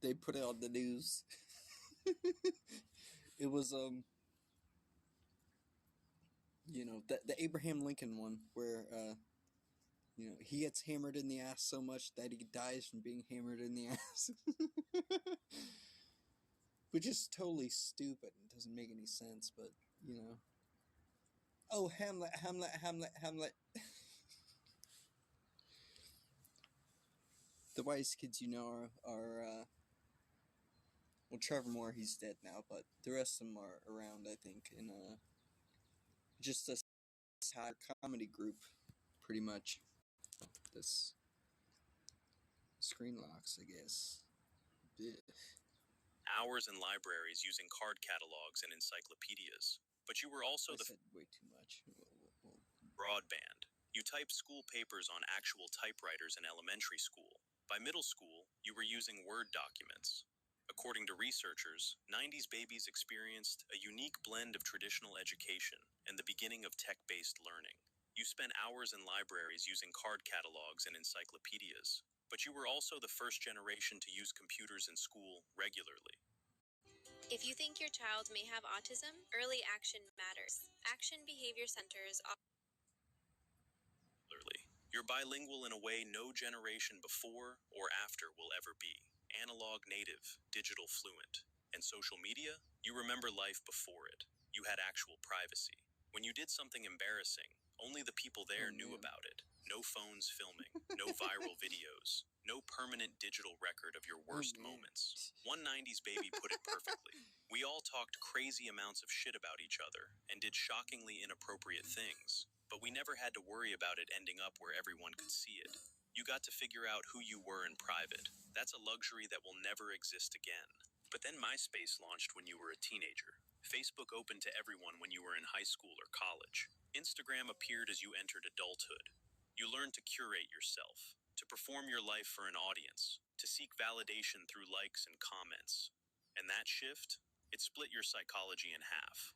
they put it on the news. It was the Abraham Lincoln one where he gets hammered in the ass so much that he dies from being hammered in the ass. Which is totally stupid and doesn't make any sense, but oh, Hamlet, Hamlet, Hamlet, Hamlet. The whitest kids are well, Trevor Moore, he's dead now, but the rest of them are around, I think, in just a satire comedy group, pretty much. This screen locks, I guess. Ugh. Hours in libraries using card catalogs and encyclopedias. But you were also I said way too much. broadband. You typed school papers on actual typewriters in elementary school. By middle school, you were using Word documents. According to researchers, 90s babies experienced a unique blend of traditional education and the beginning of tech-based learning. You spent hours in libraries using card catalogs and encyclopedias, but you were also the first generation to use computers in school regularly. If you think your child may have autism, early action matters. Action Behavior Centers You're bilingual in a way no generation before or after will ever be. Analog native, digital fluent. And social media? You remember life before it. You had actual privacy. When you did something embarrassing, only the people there knew about it. No phones filming, no viral videos, no permanent digital record of your worst moments. One 90s baby put it perfectly. We all talked crazy amounts of shit about each other and did shockingly inappropriate things, but we never had to worry about it ending up where everyone could see it. You got to figure out who you were in private. That's a luxury that will never exist again. But then MySpace launched when you were a teenager. Facebook opened to everyone when you were in high school or college. Instagram appeared as you entered adulthood. You learned to curate yourself, to perform your life for an audience, to seek validation through likes and comments. And that shift, it split your psychology in half.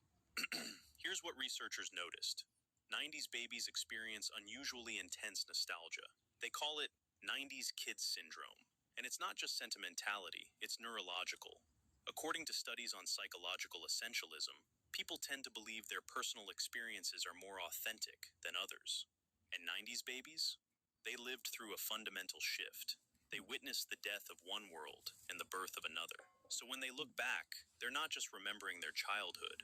Here's what researchers noticed. 90s babies experience unusually intense nostalgia. They call it 90s kids syndrome. And it's not just sentimentality, it's neurological. According to studies on psychological essentialism, People tend to believe their personal experiences are more authentic than others. And 90s babies? They lived through a fundamental shift. They witnessed the death of one world and the birth of another. So when they look back, they're not just remembering their childhood.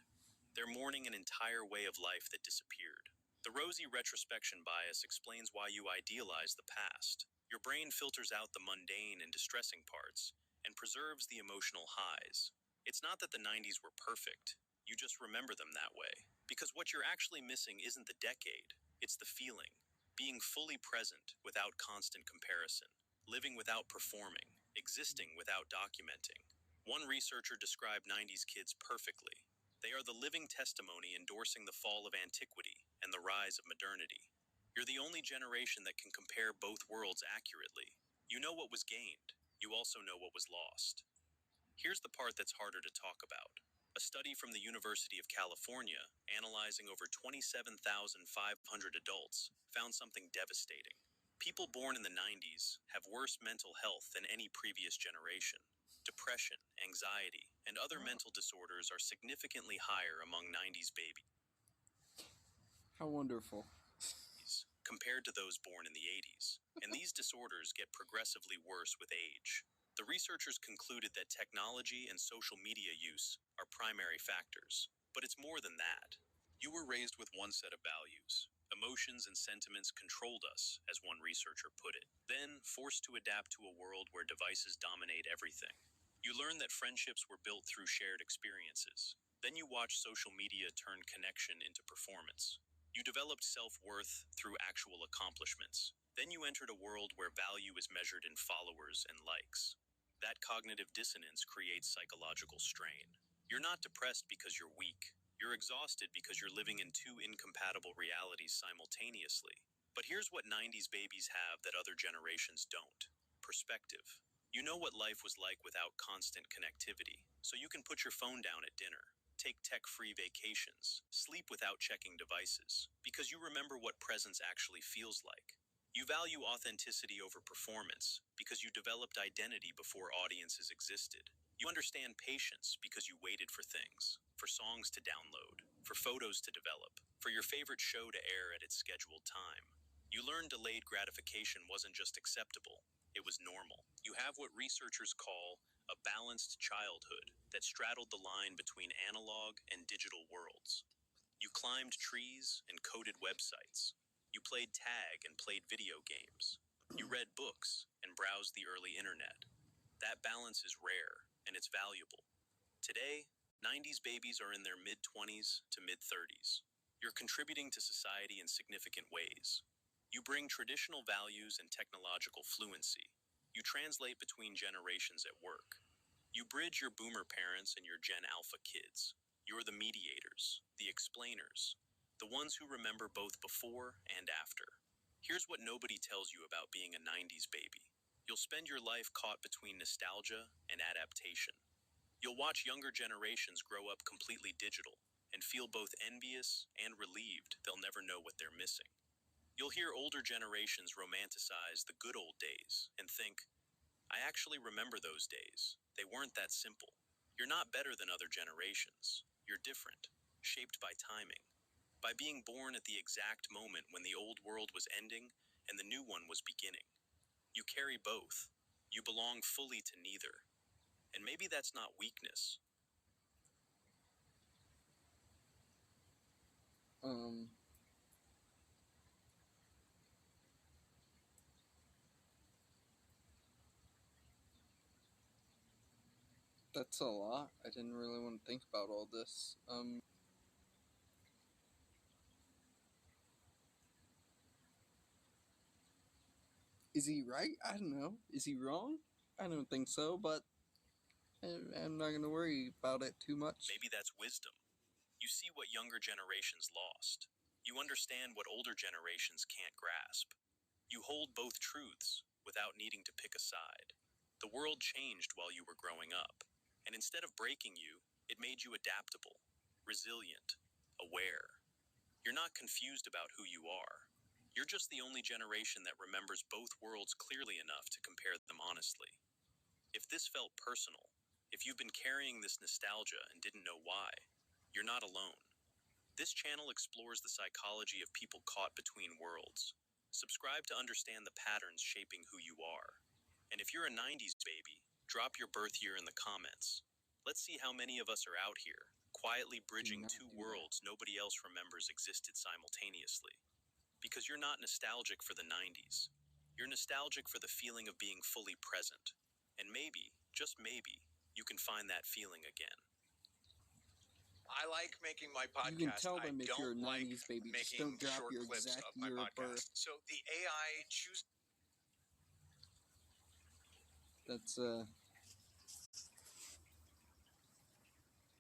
They're mourning an entire way of life that disappeared. The rosy retrospection bias explains why you idealize the past. Your brain filters out the mundane and distressing parts and preserves the emotional highs. It's not that the 90s were perfect. You just remember them that way. Because what you're actually missing isn't the decade, it's the feeling. Being fully present without constant comparison. Living without performing. Existing without documenting. One researcher described 90s kids perfectly. They are the living testimony endorsing the fall of antiquity and the rise of modernity. You're the only generation that can compare both worlds accurately. You know what was gained. You also know what was lost. Here's the part that's harder to talk about. A study from the University of California, analyzing over 27,500 adults, found something devastating. People born in the 90s have worse mental health than any previous generation. Depression, anxiety, and other mental disorders are significantly higher among 90s babies How wonderful. compared to those born in the 80s. And these disorders get progressively worse with age. The researchers concluded that technology and social media use are primary factors. But it's more than that. You were raised with one set of values. Emotions and sentiments controlled us, as one researcher put it. Then, forced to adapt to a world where devices dominate everything. You learn that friendships were built through shared experiences. Then you watch social media turn connection into performance. You developed self-worth through actual accomplishments. Then you entered a world where value is measured in followers and likes. That cognitive dissonance creates psychological strain. You're not depressed because you're weak. You're exhausted because you're living in two incompatible realities simultaneously. But here's what 90s babies have that other generations don't. Perspective. You know what life was like without constant connectivity, so you can put your phone down at dinner. Take tech-free vacations, sleep without checking devices, because you remember what presence actually feels like. You value authenticity over performance, because you developed identity before audiences existed. You understand patience because you waited for things, for songs to download, for photos to develop, for your favorite show to air at its scheduled time. You learned delayed gratification wasn't just acceptable, it was normal. You have what researchers call a balanced childhood that straddled the line between analog and digital worlds. You climbed trees and coded websites. You played tag and played video games. You read books and browsed the early internet. That balance is rare and it's valuable. Today, 90s babies are in their mid-20s to mid-30s. You're contributing to society in significant ways. You bring traditional values and technological fluency. You translate between generations at work. You bridge your boomer parents and your Gen Alpha kids. You're the mediators, the explainers, the ones who remember both before and after. Here's what nobody tells you about being a 90s baby. You'll spend your life caught between nostalgia and adaptation. You'll watch younger generations grow up completely digital and feel both envious and relieved they'll never know what they're missing. You'll hear older generations romanticize the good old days and think, I actually remember those days. They weren't that simple. You're not better than other generations. You're different, shaped by timing. By being born at the exact moment when the old world was ending and the new one was beginning. You carry both. You belong fully to neither. And maybe that's not weakness. That's a lot. I didn't really want to think about all this. Is he right? I don't know. Is he wrong? I don't think so, but I'm not gonna worry about it too much. Maybe that's wisdom. You see what younger generations lost. You understand what older generations can't grasp. You hold both truths without needing to pick a side. The world changed while you were growing up, and instead of breaking you, it made you adaptable, resilient, aware. You're not confused about who you are. You're just the only generation that remembers both worlds clearly enough to compare them honestly. If this felt personal, if you've been carrying this nostalgia and didn't know why, You're not alone. This channel explores the psychology of people caught between worlds. Subscribe to understand the patterns shaping who you are. And if you're a 90s baby, drop your birth year in the comments. Let's see how many of us are out here, quietly bridging two worlds nobody else remembers existed simultaneously. Because you're not nostalgic for the 90s. You're nostalgic for the feeling of being fully present. And maybe, just maybe, you can find that feeling again. I like making my You can podcast. tell them I if you're a don't like 90s baby. Just making don't drop short your clips exact of my year of birth. podcast. So the AI chooses. That's,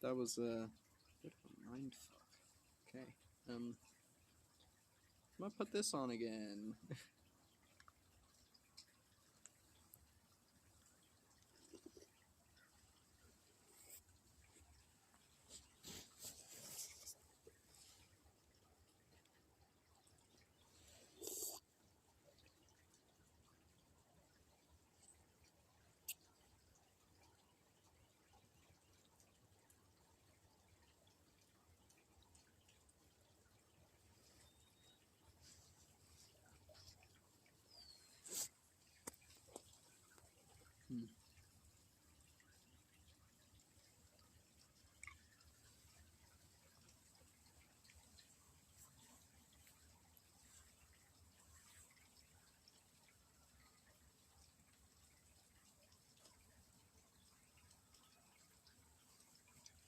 that was, bit of a mindfuck. Okay, I'm gonna put this on again.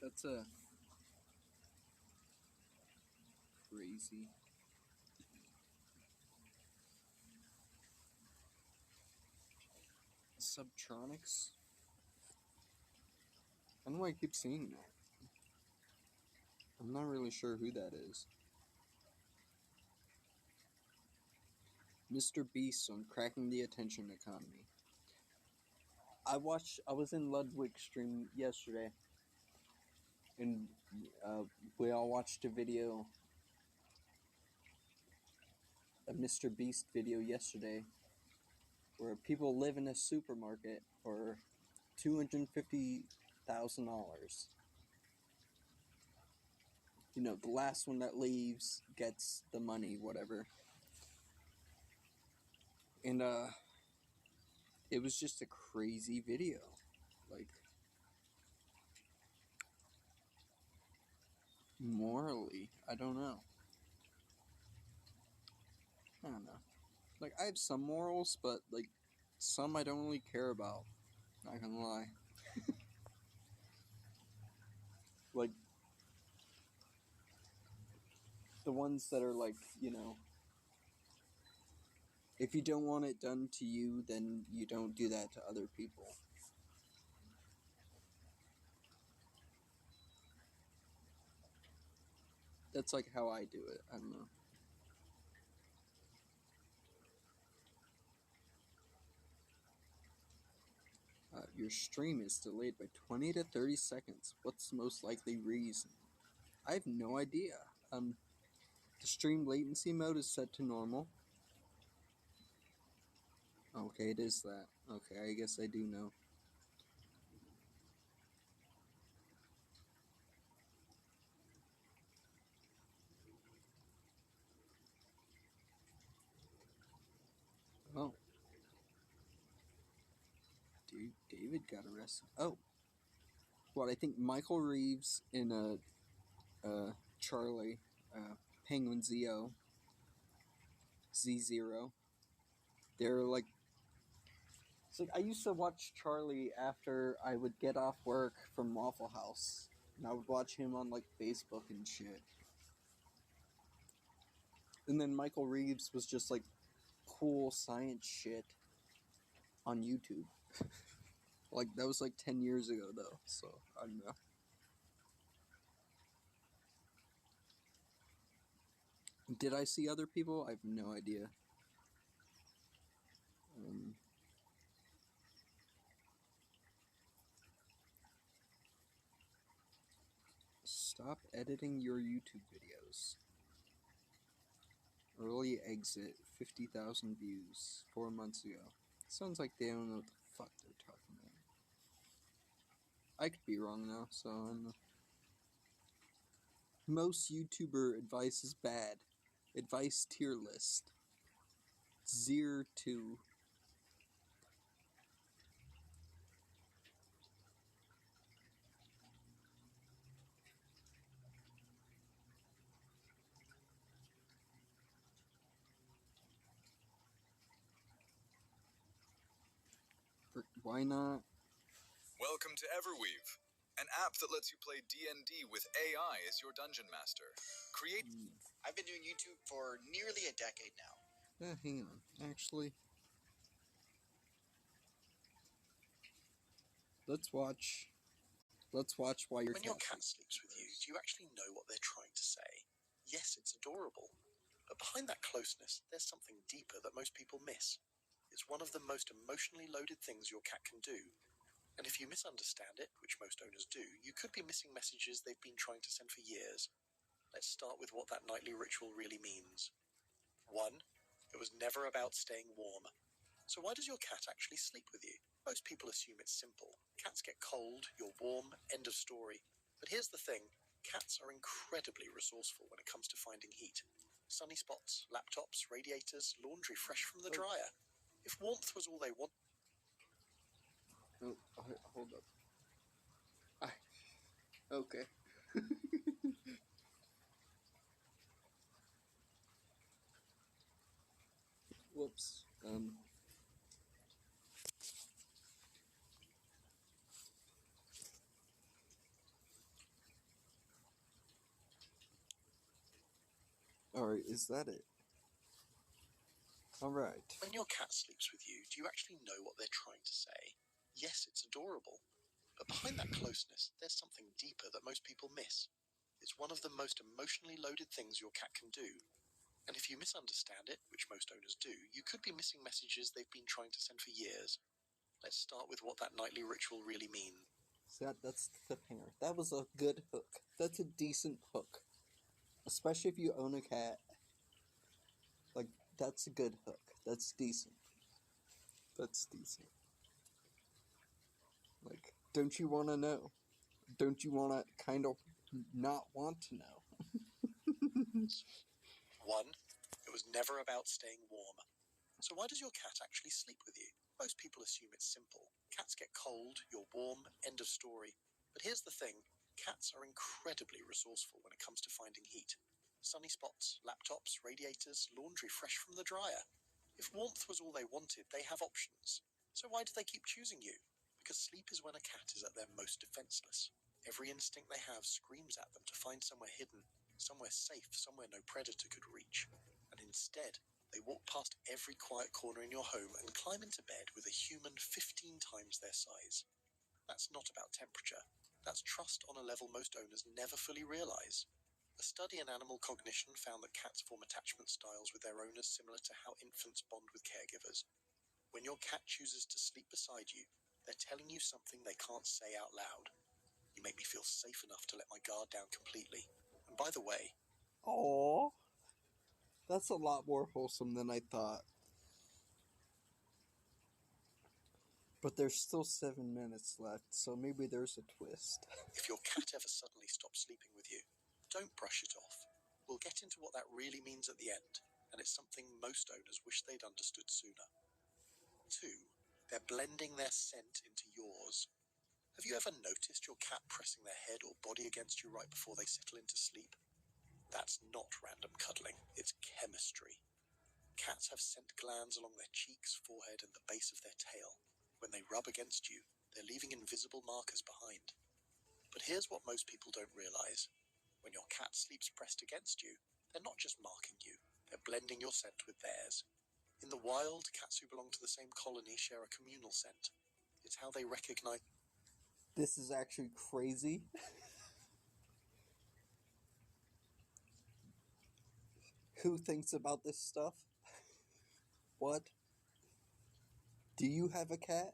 That's, crazy. Subtronics? I don't know why I keep seeing that. I'm not really sure who that is. Mr. Beast on cracking the attention economy. I was in Ludwig's stream yesterday, and we all watched a Mr. Beast video yesterday, where people live in a supermarket for $250,000. You know, the last one that leaves gets the money, whatever. And, it was just a crazy video. Like, morally, I don't know. Like, I have some morals, but, like, some I don't really care about. Not gonna lie. Like, the ones that are, like, you know, if you don't want it done to you, then you don't do that to other people. That's, like, how I do it. I don't know. Your stream is delayed by 20 to 30 seconds. What's the most likely reason? I have no idea. The stream latency mode is set to normal. Okay, it is that. Okay, I guess I do know. Oh. Dude, David got arrested. Oh. What, I think Michael Reeves in Charlie, Penguin Z0. They're like, it's like I used to watch Charlie after I would get off work from Waffle House, and I would watch him on like Facebook and shit. And then Michael Reeves was just like cool science shit on YouTube. Like, that was like 10 years ago though, so I don't know. Did I see other people? I have no idea. Stop editing your YouTube videos. Early exit, 50,000 views, 4 months ago. Sounds like they don't know what the fuck they're talking about. I could be wrong though, so I don't know. Most YouTuber advice is bad. Advice tier list. 0 to. Why not? Welcome to Everweave, an app that lets you play D&D with AI as your dungeon master. I've been doing YouTube for nearly a decade now. Hang on. Actually, let's watch why your When cat your cat sleeps with you, do you actually know what they're trying to say? Yes, it's adorable. But behind that closeness, there's something deeper that most people miss. It's one of the most emotionally loaded things your cat can do. And if you misunderstand it, which most owners do, you could be missing messages they've been trying to send for years. Let's start with what that nightly ritual really means. 1. It was never about staying warm. So why does your cat actually sleep with you? Most people assume it's simple. Cats get cold, you're warm, end of story. But here's the thing. Cats are incredibly resourceful when it comes to finding heat. Sunny spots, laptops, radiators, laundry fresh from the dryer. If warmth was all they want... Oh, hold up. Okay. Whoops. Alright, is that it? Alright. When your cat sleeps with you, do you actually know what they're trying to say? Yes, it's adorable. But behind that closeness, there's something deeper that most people miss. It's one of the most emotionally loaded things your cat can do. And if you misunderstand it, which most owners do, you could be missing messages they've been trying to send for years. Let's start with what that nightly ritual really means. So that's the cliffhanger. That was a good hook. That's a decent hook. Especially if you own a cat. Like, that's a good hook. That's decent. That's decent. Like, don't you want to know? Don't you want to kind of not want to know? 1. It was never about staying warm. So why does your cat actually sleep with you? Most people assume it's simple. Cats get cold, you're warm, end of story. But here's the thing. Cats are incredibly resourceful when it comes to finding heat. Sunny spots, laptops, radiators, laundry fresh from the dryer. If warmth was all they wanted, they have options. So why do they keep choosing you? Because sleep is when a cat is at their most defenseless. Every instinct they have screams at them to find somewhere hidden, somewhere safe, somewhere no predator could reach. And instead, they walk past every quiet corner in your home and climb into bed with a human 15 times their size. That's not about temperature. That's trust on a level most owners never fully realize. A study in animal cognition found that cats form attachment styles with their owners similar to how infants bond with caregivers. When your cat chooses to sleep beside you, they're telling you something they can't say out loud. You make me feel safe enough to let my guard down completely. And by the way... Aww. That's a lot more wholesome than I thought. But there's still 7 minutes left, so maybe there's a twist. If your cat ever suddenly stops sleeping with you, don't brush it off. We'll get into what that really means at the end, and it's something most owners wish they'd understood sooner. 2. They're blending their scent into yours. Have you ever noticed your cat pressing their head or body against you right before they settle into sleep? That's not random cuddling, it's chemistry. Cats have scent glands along their cheeks, forehead, and the base of their tail. When they rub against you, they're leaving invisible markers behind. But here's what most people don't realize. When your cat sleeps pressed against you, they're not just marking you, they're blending your scent with theirs. In the wild, cats who belong to the same colony share a communal scent. It's how they recognize... This is actually crazy. Who thinks about this stuff? What? Do you have a cat?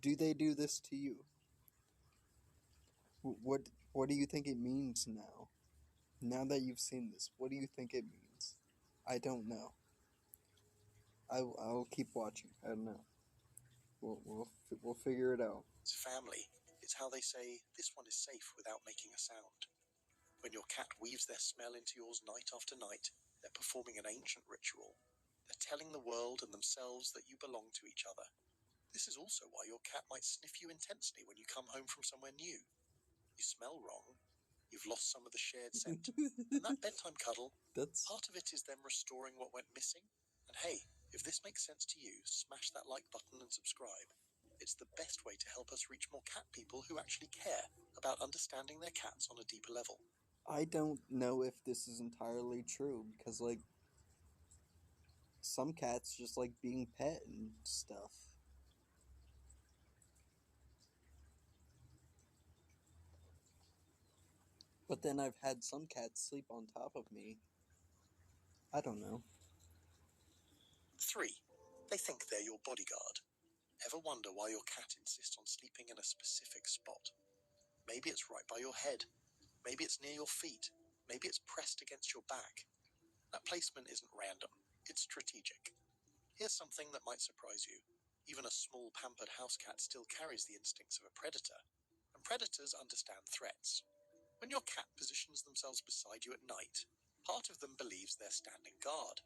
Do they do this to you? What do you think it means now? Now that you've seen this, what do you think it means? I don't know. I'll keep watching. I don't know. We'll figure it out. It's family. It's how they say, this one is safe without making a sound. When your cat weaves their smell into yours night after night, they're performing an ancient ritual. They're telling the world and themselves that you belong to each other. This is also why your cat might sniff you intensely when you come home from somewhere new. You smell wrong. You've lost some of the shared scent. And that bedtime cuddle, That's part of it is them restoring what went missing. And hey, if this makes sense to you, smash that like button and subscribe. It's the best way to help us reach more cat people who actually care about understanding their cats on a deeper level. I don't know if this is entirely true because like some cats just like being pet and stuff. But then I've had some cats sleep on top of me. I don't know. 3. They think they're your bodyguard. Ever wonder why your cat insists on sleeping in a specific spot? Maybe it's right by your head. Maybe it's near your feet. Maybe it's pressed against your back. That placement isn't random. It's strategic. Here's something that might surprise you. Even a small pampered house cat still carries the instincts of a predator. And predators understand threats. When your cat positions themselves beside you at night, part of them believes they're standing guard.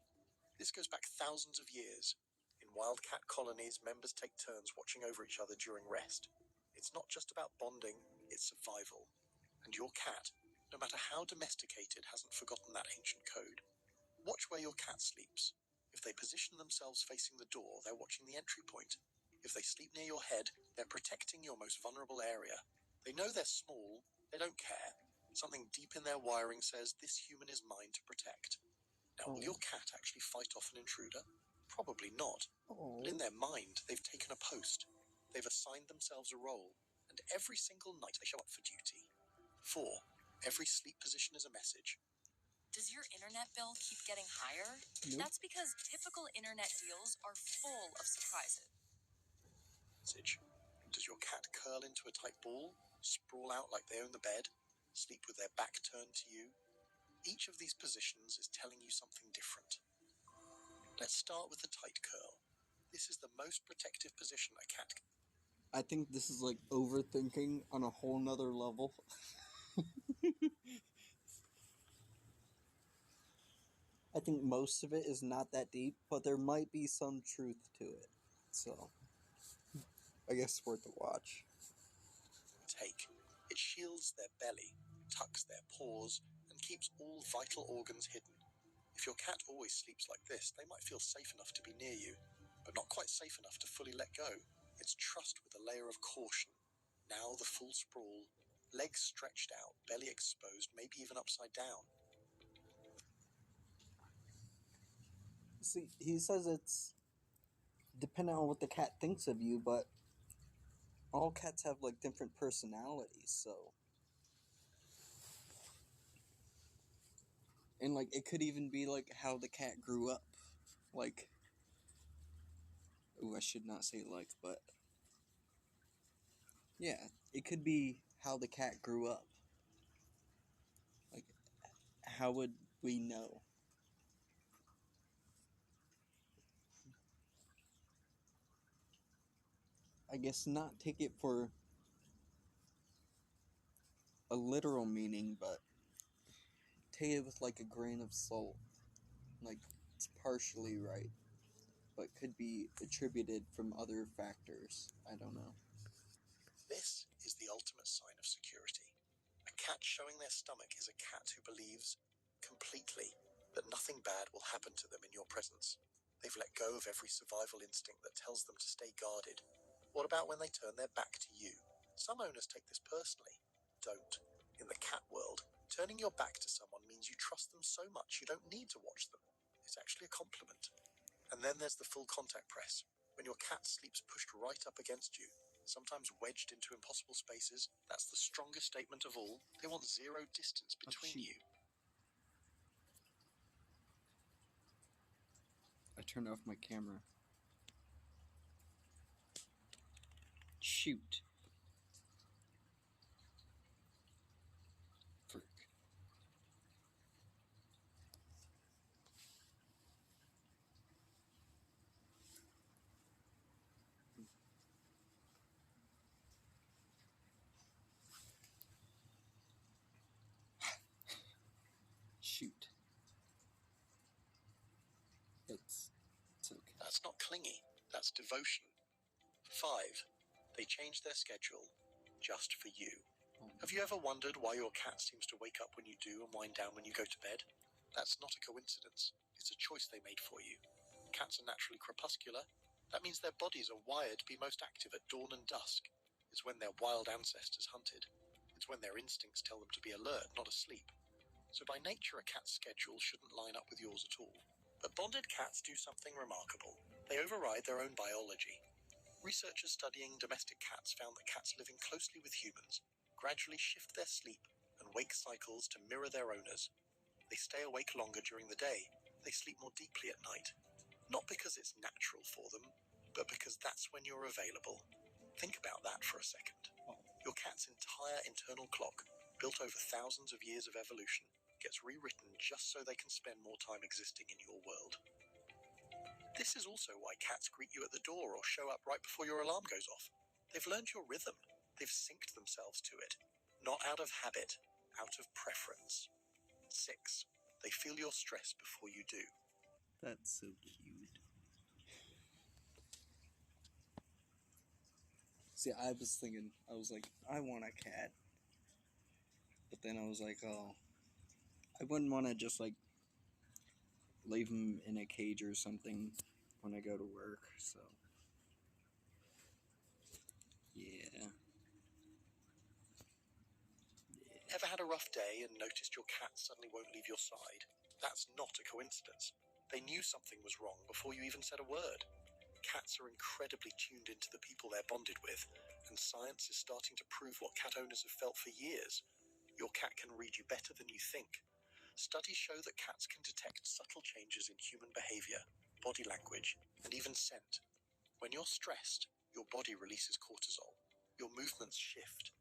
This goes back thousands of years. In wild cat colonies, members take turns watching over each other during rest. It's not just about bonding, it's survival. And your cat, no matter how domesticated, hasn't forgotten that ancient code. Watch where your cat sleeps. If they position themselves facing the door, they're watching the entry point. If they sleep near your head, they're protecting your most vulnerable area. They know they're small, they don't care. Something deep in their wiring says this human is mine to protect. Now, will your cat actually fight off an intruder? Probably not. But in their mind, they've taken a post. They've assigned themselves a role. And every single night they show up for duty. 4. Every sleep position is a message. Does your internet bill keep getting higher? Nope. That's because typical internet deals are full of surprises. Does your cat curl into a tight ball, sprawl out like they own the bed, sleep with their back turned to you? Each of these positions is telling you something different. Let's start with the tight curl. This is the most protective position a cat can. I think this is like overthinking on a whole nother level. I think most of it is not that deep, but there might be some truth to it. So, I guess it's worth a watch. Take. It shields their belly, tucks their paws, and keeps all vital organs hidden. If your cat always sleeps like this, they might feel safe enough to be near you, but not quite safe enough to fully let go. It's trust with a layer of caution. Now the full sprawl, legs stretched out, belly exposed, maybe even upside down. See, he says it's dependent on what the cat thinks of you, but all cats have like different personalities, so. And like it could even be like how the cat grew up. Like, ooh, I should not say like, but yeah, it could be how the cat grew up. Like, how would we know? I guess not take it for a literal meaning, but take it with like a grain of salt. Like, it's partially right, but could be attributed from other factors. I don't know. This is the ultimate sign of security. A cat showing their stomach is a cat who believes completely that nothing bad will happen to them in your presence. They've let go of every survival instinct that tells them to stay guarded. What about when they turn their back to you? Some owners take this personally. Don't. In the cat world, turning your back to someone means you trust them so much you don't need to watch them. It's actually a compliment. And then there's the full contact press. When your cat sleeps pushed right up against you, sometimes wedged into impossible spaces, that's the strongest statement of all. They want zero distance between you. I turned off my camera. Shoot. Frick. clingy. That's devotion. 5. They change their schedule just for you. Have you ever wondered why your cat seems to wake up when you do and wind down when you go to bed? That's not a coincidence. It's a choice they made for you. Cats are naturally crepuscular. That means their bodies are wired to be most active at dawn and dusk. It's when their wild ancestors hunted. It's when their instincts tell them to be alert, not asleep. So by nature, a cat's schedule shouldn't line up with yours at all. But bonded cats do something remarkable. They override their own biology. Researchers studying domestic cats found that cats living closely with humans gradually shift their sleep and wake cycles to mirror their owners. They stay awake longer during the day. They sleep more deeply at night. Not because it's natural for them, but because that's when you're available. Think about that for a second. Your cat's entire internal clock, built over thousands of years of evolution, gets rewritten just so they can spend more time existing in your world. This is also why cats greet you at the door or show up right before your alarm goes off. They've learned your rhythm. They've synced themselves to it. Not out of habit, out of preference. 6. They feel your stress before you do. That's so cute. See, I was thinking, I was like, I want a cat. But then I was like, oh, I wouldn't want to just like leave him in a cage or something when I go to work, so. Yeah. Ever had a rough day and noticed your cat suddenly won't leave your side? That's not a coincidence. They knew something was wrong before you even said a word. Cats are incredibly tuned into the people they're bonded with, and science is starting to prove what cat owners have felt for years. Your cat can read you better than you think. Studies show that cats can detect subtle changes in human behavior, body language, and even scent. When you're stressed, your body releases cortisol. Your movements shift.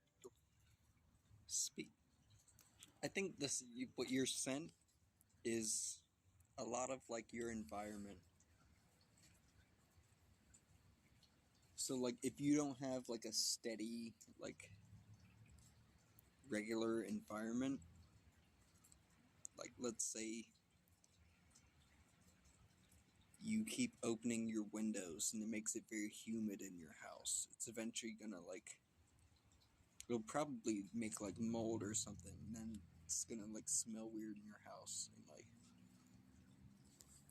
I think what you're sent is a lot of like your environment. So like if you don't have like a steady, like regular environment, like let's say you keep opening your windows and it makes it very humid in your house, it's eventually gonna like, it'll probably make like mold or something, and then it's gonna like smell weird in your house, and like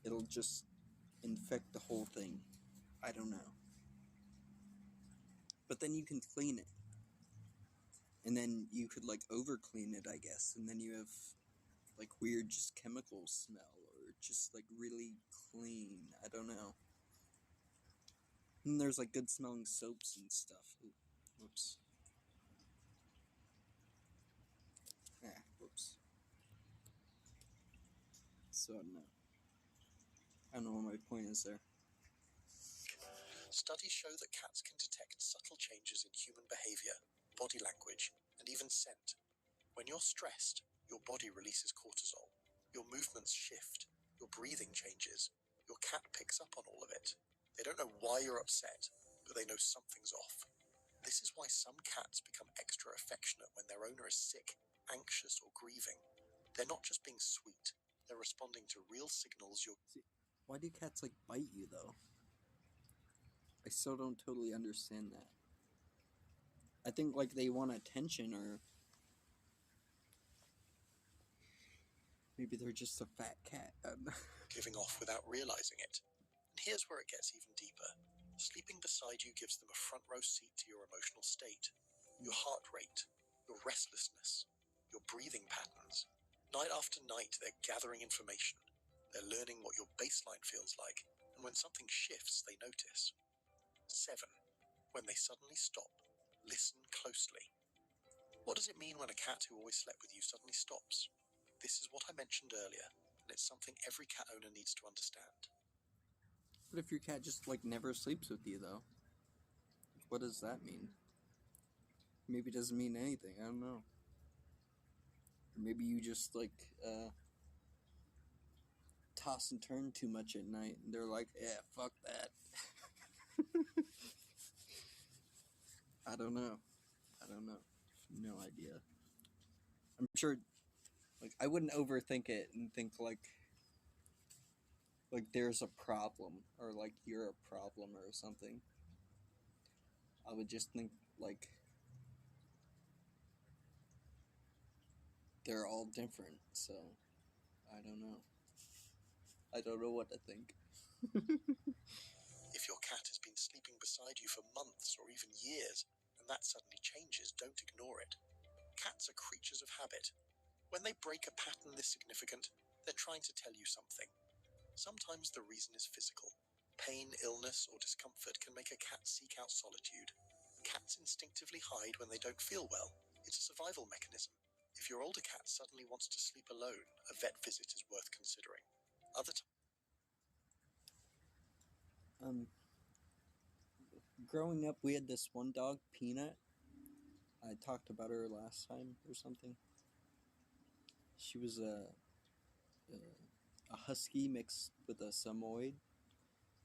it'll just infect the whole thing. I don't know. But then you can clean it. And then you could like over clean it, I guess, and then you have like weird just chemical smell, or just like really clean. I don't know. And there's like good smelling soaps and stuff. Whoops. Whoops. So I don't know. I don't know what my point is there. Studies show that cats can detect subtle changes in human behavior, body language, and even scent. When you're stressed, your body releases cortisol. Your movements shift. Your breathing changes. Your cat picks up on all of it. They don't know why you're upset, but they know something's off. This is why some cats become extra affectionate when their owner is sick, anxious, or grieving. They're not just being sweet. They're responding to real signals you're... Why do cats like bite you though? I still don't totally understand that. I think like they want attention, or maybe they're just a fat cat. giving off without realizing it. And here's where it gets even deeper. Sleeping beside you gives them a front row seat to your emotional state, your heart rate, your restlessness, your breathing patterns. Night after night, they're gathering information. They're learning what your baseline feels like, and when something shifts, they notice. 7. When they suddenly stop, listen closely. What does it mean when a cat who always slept with you suddenly stops? This is what I mentioned earlier, and it's something every cat owner needs to understand. What if your cat just like never sleeps with you though? What does that mean? Maybe it doesn't mean anything. I don't know. Or maybe you just like toss and turn too much at night, and they're like, "Yeah, fuck that." I don't know. No idea. I'm sure. Like, I wouldn't overthink it and think like, like there's a problem or like you're a problem or something, I would just think like they're all different. So I don't know. I don't know what to think. If your cat has been sleeping beside you for months or even years, and that suddenly changes, don't ignore it. Cats are creatures of habit. When they break a pattern this significant, they're trying to tell you something. Sometimes the reason is physical. Pain, illness, or discomfort can make a cat seek out solitude. Cats instinctively hide when they don't feel well. It's a survival mechanism. If your older cat suddenly wants to sleep alone, a vet visit is worth considering. Other Growing up, we had this one dog, Peanut. I talked about her last time or something. She was a husky mixed with a Samoyed.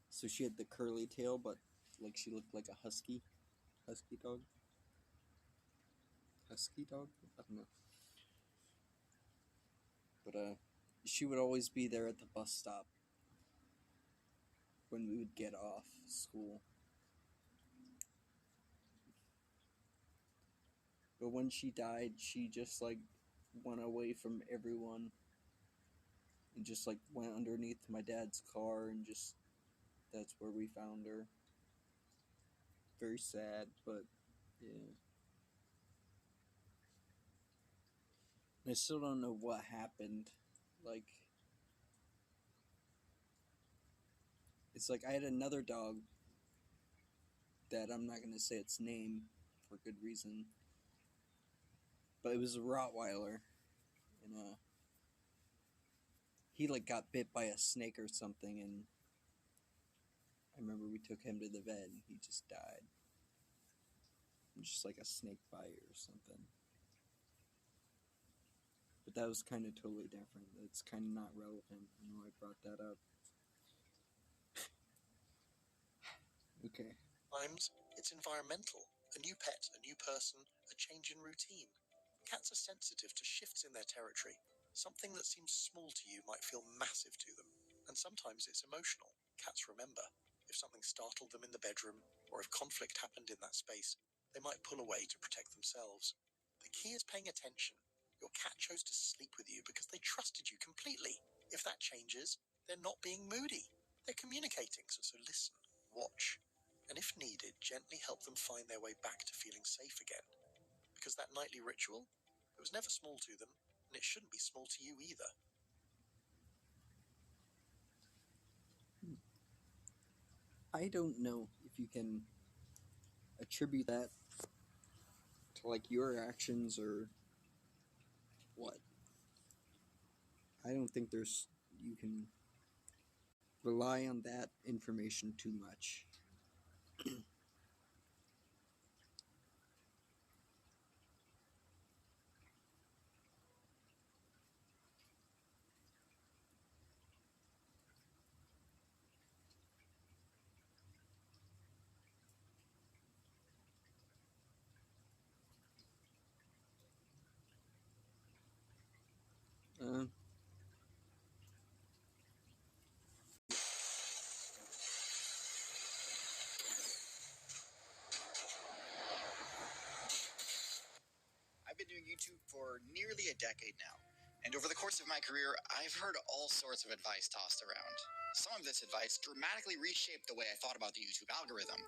So she had the curly tail, but like she looked like a husky dog. Husky dog? I don't know. But she would always be there at the bus stop when we would get off school. But when she died, she just like went away from everyone and just like went underneath my dad's car and just that's where we found her. Very sad, but yeah. I still don't know what happened. Like, it's like I had another dog that I'm not gonna say its name for good reason, but it was a Rottweiler, and he like got bit by a snake or something, and I remember we took him to the vet, and he just died, just like a snake bite or something. But that was kind of totally different. It's kind of not relevant. I know I brought that up. Okay. times, it's environmental. A new pet, a new person, a change in routine. Cats are sensitive to shifts in their territory. Something that seems small to you might feel massive to them. And sometimes it's emotional. Cats remember. If something startled them in the bedroom, or if conflict happened in that space, they might pull away to protect themselves. The key is paying attention. Your cat chose to sleep with you because they trusted you completely. If that changes, they're not being moody. They're communicating, so listen, watch, and if needed, gently help them find their way back to feeling safe again. Because that nightly ritual, it was never small to them, and it shouldn't be small to you either. I don't know if you can attribute that to like your actions or what. I don't think there's you can rely on that information too much. Uh, I've been doing YouTube for nearly a decade now, and over the course of my career, I've heard all sorts of advice tossed around. Some of this advice dramatically reshaped the way I thought about the YouTube algorithm,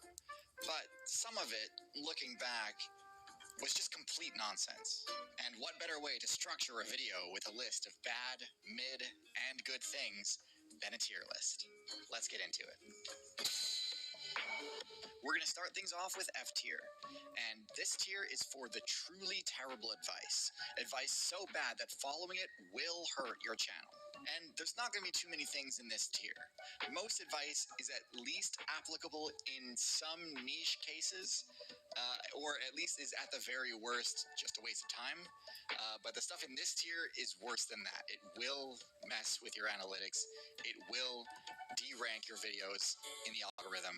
but some of it, looking back, was just complete nonsense. And what better way to structure a video with a list of bad, mid, and good things than a tier list? Let's get into it. We're going to start things off with F tier. And this tier is for the truly terrible advice. Advice so bad that following it will hurt your channel. And there's not going to be too many things in this tier. Most advice is at least applicable in some niche cases, or at least is at the very worst just a waste of time. But the stuff in this tier is worse than that. It will mess with your analytics. It will de-rank your videos in the algorithm.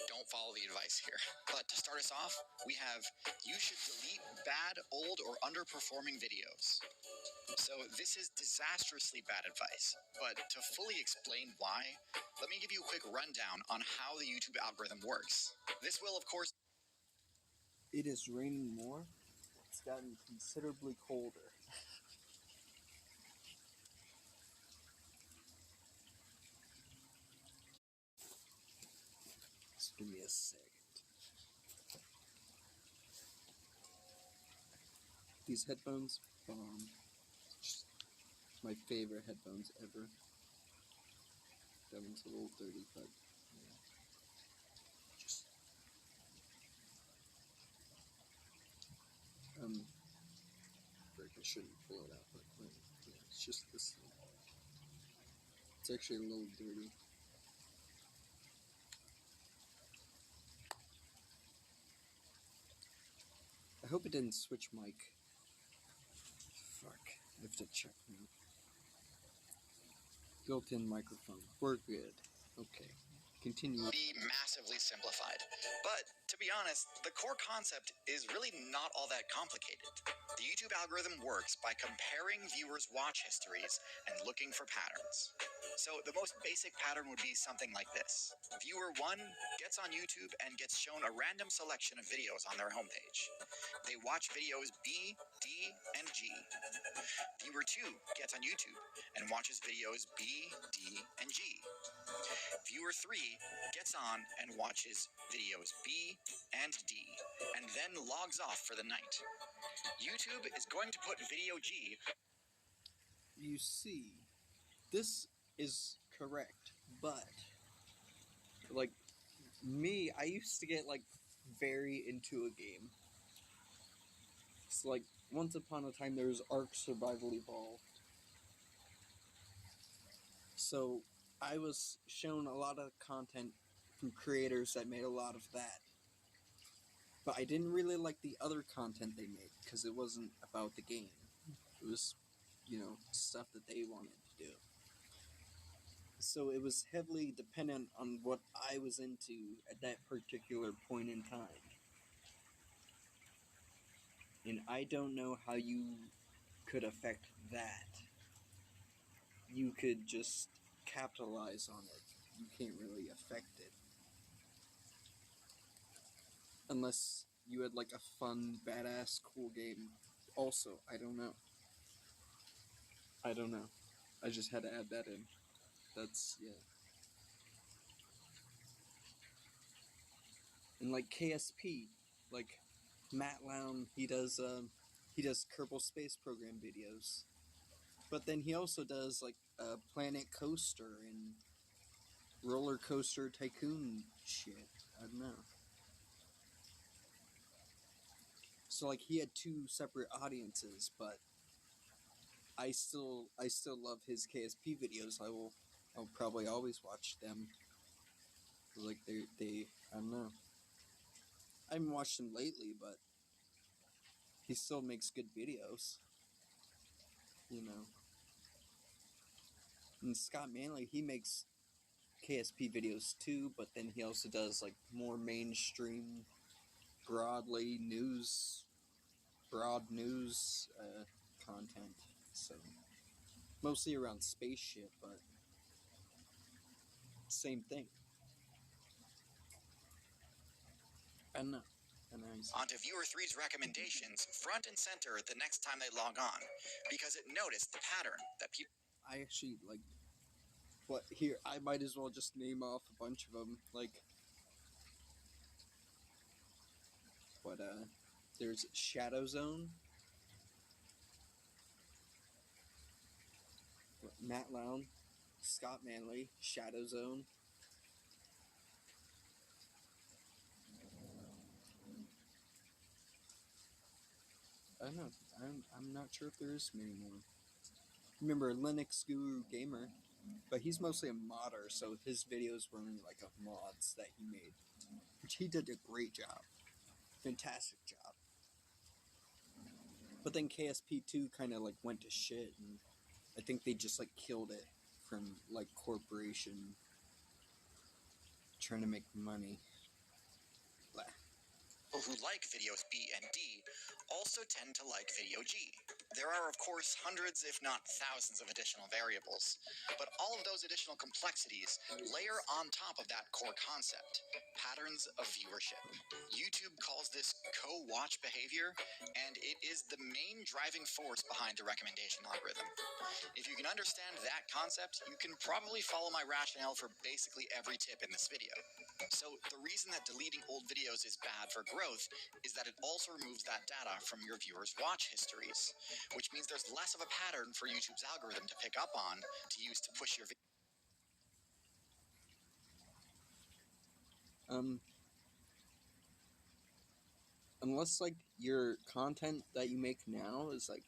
Don't follow the advice here. But to start us off, we have you should delete bad, old, or underperforming videos. So this is disastrously bad advice, but to fully explain why, let me give you a quick rundown on how the YouTube algorithm works. This will, of course, It is raining more. It's gotten considerably colder. Just give me a second. These headphones, bomb. Just my favorite headphones ever. That one's a little dirty, but yeah. Just frick, I shouldn't pull it out, but yeah, it's just this thing. It's actually a little dirty. I hope it didn't switch mic. Fuck, I have to check now. Built-in microphone. We're good. Okay. Continue. be massively simplified. But to be honest, the core concept is really not all that complicated. The YouTube algorithm works by comparing viewers' watch histories and looking for patterns. So the most basic pattern would be something like this. Viewer 1 gets on YouTube and gets shown a random selection of videos on their homepage. They watch videos B, D, and G. Viewer 2 gets on YouTube and watches videos B, D, and G. Viewer 3 gets on and watches videos B and D, and then logs off for the night. YouTube is going to put video G. You see, this is correct, but like me, I used to get like very into a game. It's like once upon a time there was Ark Survival Evolved. So I was shown a lot of content from creators that made a lot of that. But I didn't really like the other content they made because it wasn't about the game. It was, stuff that they wanted to do. So it was heavily dependent on what I was into at that particular point in time. And I don't know how you could affect that. You could just capitalize on it. You can't really affect it. Unless you had like a fun, badass, cool game. Also, I don't know. I just had to add that in. That's, yeah. And like KSP, like Matt Lown, he does Kerbal Space Program videos. But then he also does like Planet Coaster and Roller Coaster Tycoon shit. I don't know. So like he had two separate audiences, but I still love his KSP videos. I'll probably always watch them. Like they I don't know. I haven't watched him lately, but he still makes good videos. And Scott Manley, he makes KSP videos too, but then he also does like more mainstream, broad news content. So mostly around space shit, but same thing. I don't know. Onto viewer 3's recommendations front and center the next time they log on, because it noticed the pattern that people. I actually like. What here? I might as well just name off a bunch of them. Like, what? There's Shadow Zone. Matt Lown, Scott Manley, Shadow Zone. I don't know. I'm not sure if there is many more. Remember Linux Guru Gamer, but he's mostly a modder, so his videos were only like of mods that he made, which he did a great job, fantastic job. But then KSP2 kind of like went to shit, and I think they just like killed it from like corporation trying to make money. Blah. People who like videos B and D also tend to like video G. There are, of course, hundreds, if not thousands, of additional variables, but all of those additional complexities layer on top of that core concept: patterns of viewership. YouTube calls this co-watch behavior, and it is the main driving force behind the recommendation algorithm. If you can understand that concept, you can probably follow my rationale for basically every tip in this video. So the reason that deleting old videos is bad for growth is that it also removes that data from your viewers' watch histories, which means there's less of a pattern for YouTube's algorithm to pick up on to use to push your Unless like your content that you make now is like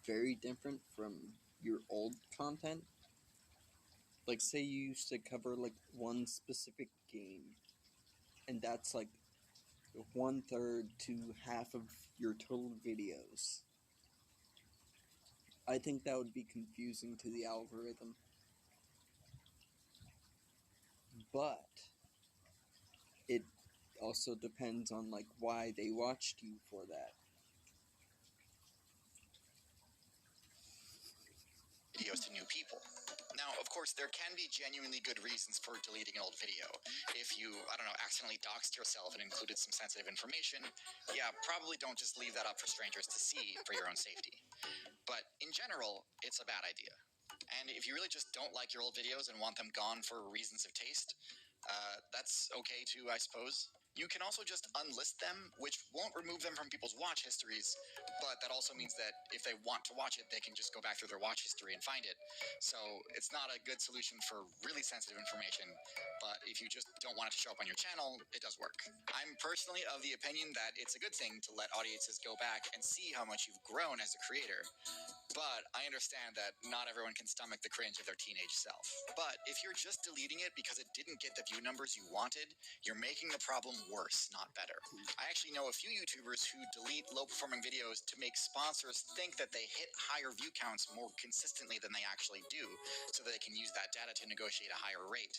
very different from your old content. Like say you used to cover like one specific game, and that's like 1/3 to half of your total videos. I think that would be confusing to the algorithm. But it also depends on like why they watched you for that. videos to new people. Now, of course, there can be genuinely good reasons for deleting an old video. If you, I don't know, accidentally doxed yourself and included some sensitive information, yeah, probably don't just leave that up for strangers to see for your own safety. But in general, it's a bad idea. And if you really just don't like your old videos and want them gone for reasons of taste, that's okay too, I suppose. You can also just unlist them, which won't remove them from people's watch histories, but that also means that if they want to watch it, they can just go back through their watch history and find it. So it's not a good solution for really sensitive information, but if you just don't want it to show up on your channel, it does work. I'm personally of the opinion that it's a good thing to let audiences go back and see how much you've grown as a creator. But I understand that not everyone can stomach the cringe of their teenage self. But if you're just deleting it because it didn't get the view numbers you wanted, you're making the problem worse, not better. I actually know a few YouTubers who delete low-performing videos to make sponsors think that they hit higher view counts more consistently than they actually do, so that they can use that data to negotiate a higher rate.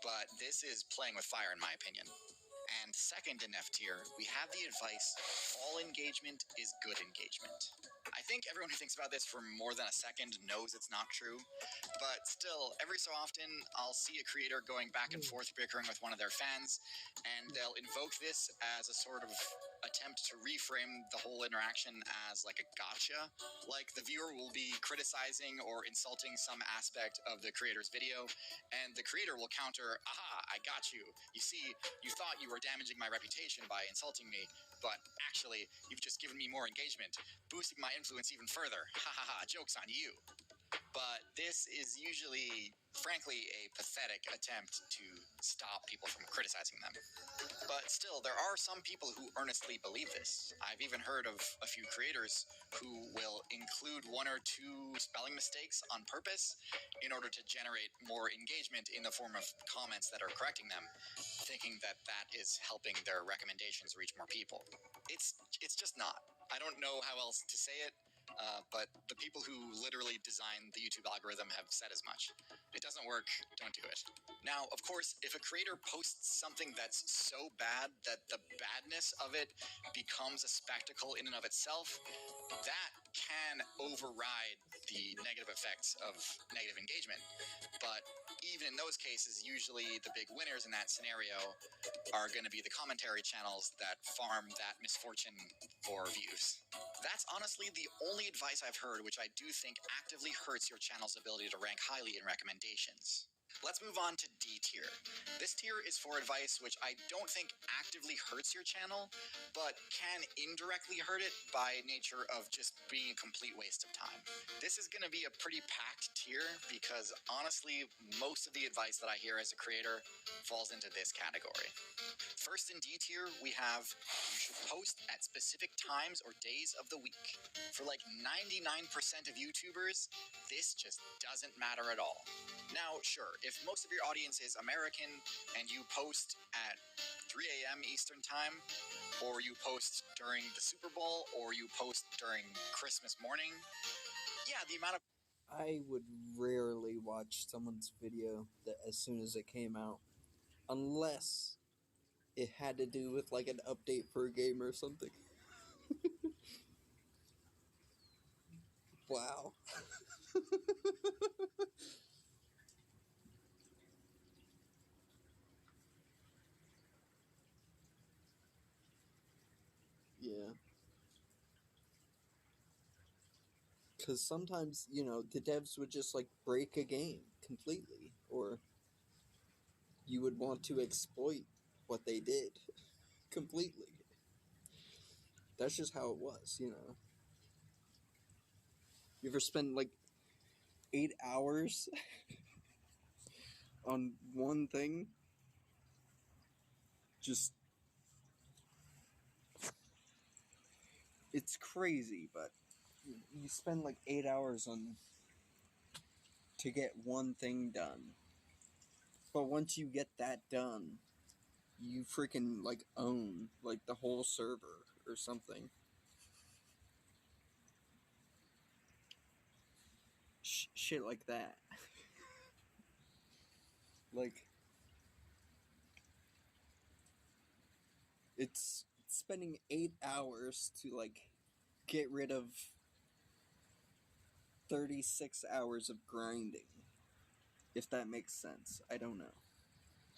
But this is playing with fire, in my opinion. And second in F tier, we have the advice: all engagement is good engagement. I think everyone who thinks about this for more than a second knows it's not true, but still, every so often, I'll see a creator going back and forth bickering with one of their fans, and they'll invoke this as a sort of attempt to reframe the whole interaction as like a gotcha. Like the viewer will be criticizing or insulting some aspect of the creator's video, and the creator will counter, "Aha, I got you. You see, you thought you were damaging my reputation by insulting me, but actually, you've just given me more engagement, boosting my influence even further. Ha ha ha, joke's on you." But this is usually, frankly, a pathetic attempt to stop people from criticizing them. But still, there are some people who earnestly believe this. I've even heard of a few creators who will include one or two spelling mistakes on purpose in order to generate more engagement in the form of comments that are correcting them, thinking that that is helping their recommendations reach more people. It's just not. I don't know how else to say it. But the people who literally designed the YouTube algorithm have said as much. It doesn't work, don't do it. Now, of course, if a creator posts something that's so bad that the badness of it becomes a spectacle in and of itself, that can override the negative effects of negative engagement. But even in those cases, usually the big winners in that scenario are going to be the commentary channels that farm that misfortune for views. That's honestly the only advice I've heard which I do think actively hurts your channel's ability to rank highly in recommendations. Let's move on to D tier. This tier is for advice which I don't think actively hurts your channel, but can indirectly hurt it by nature of just being a complete waste of time. This is going to be a pretty packed tier because honestly, most of the advice that I hear as a creator falls into this category. First in D tier, we have: you should post at specific times or days of the week. For like 99% of YouTubers, this just doesn't matter at all. Now, sure, if most of your audience is American and you post at 3 a.m. Eastern Time, or you post during the Super Bowl, or you post during Christmas morning, yeah, the amount of I would rarely watch someone's video that as soon as it came out, unless it had to do with like an update for a game or something. Wow. Yeah. Because sometimes, you know, the devs would just like break a game completely, or you would want to exploit what they did completely. That's just how it was, you know. You ever spend like 8 hours on one thing? Just. It's crazy, but you spend like 8 hours on. To get one thing done. But once you get that done, you freaking like own like the whole server or something. Shit like that. Like, it's spending 8 hours to like get rid of 36 hours of grinding. If that makes sense. I don't know.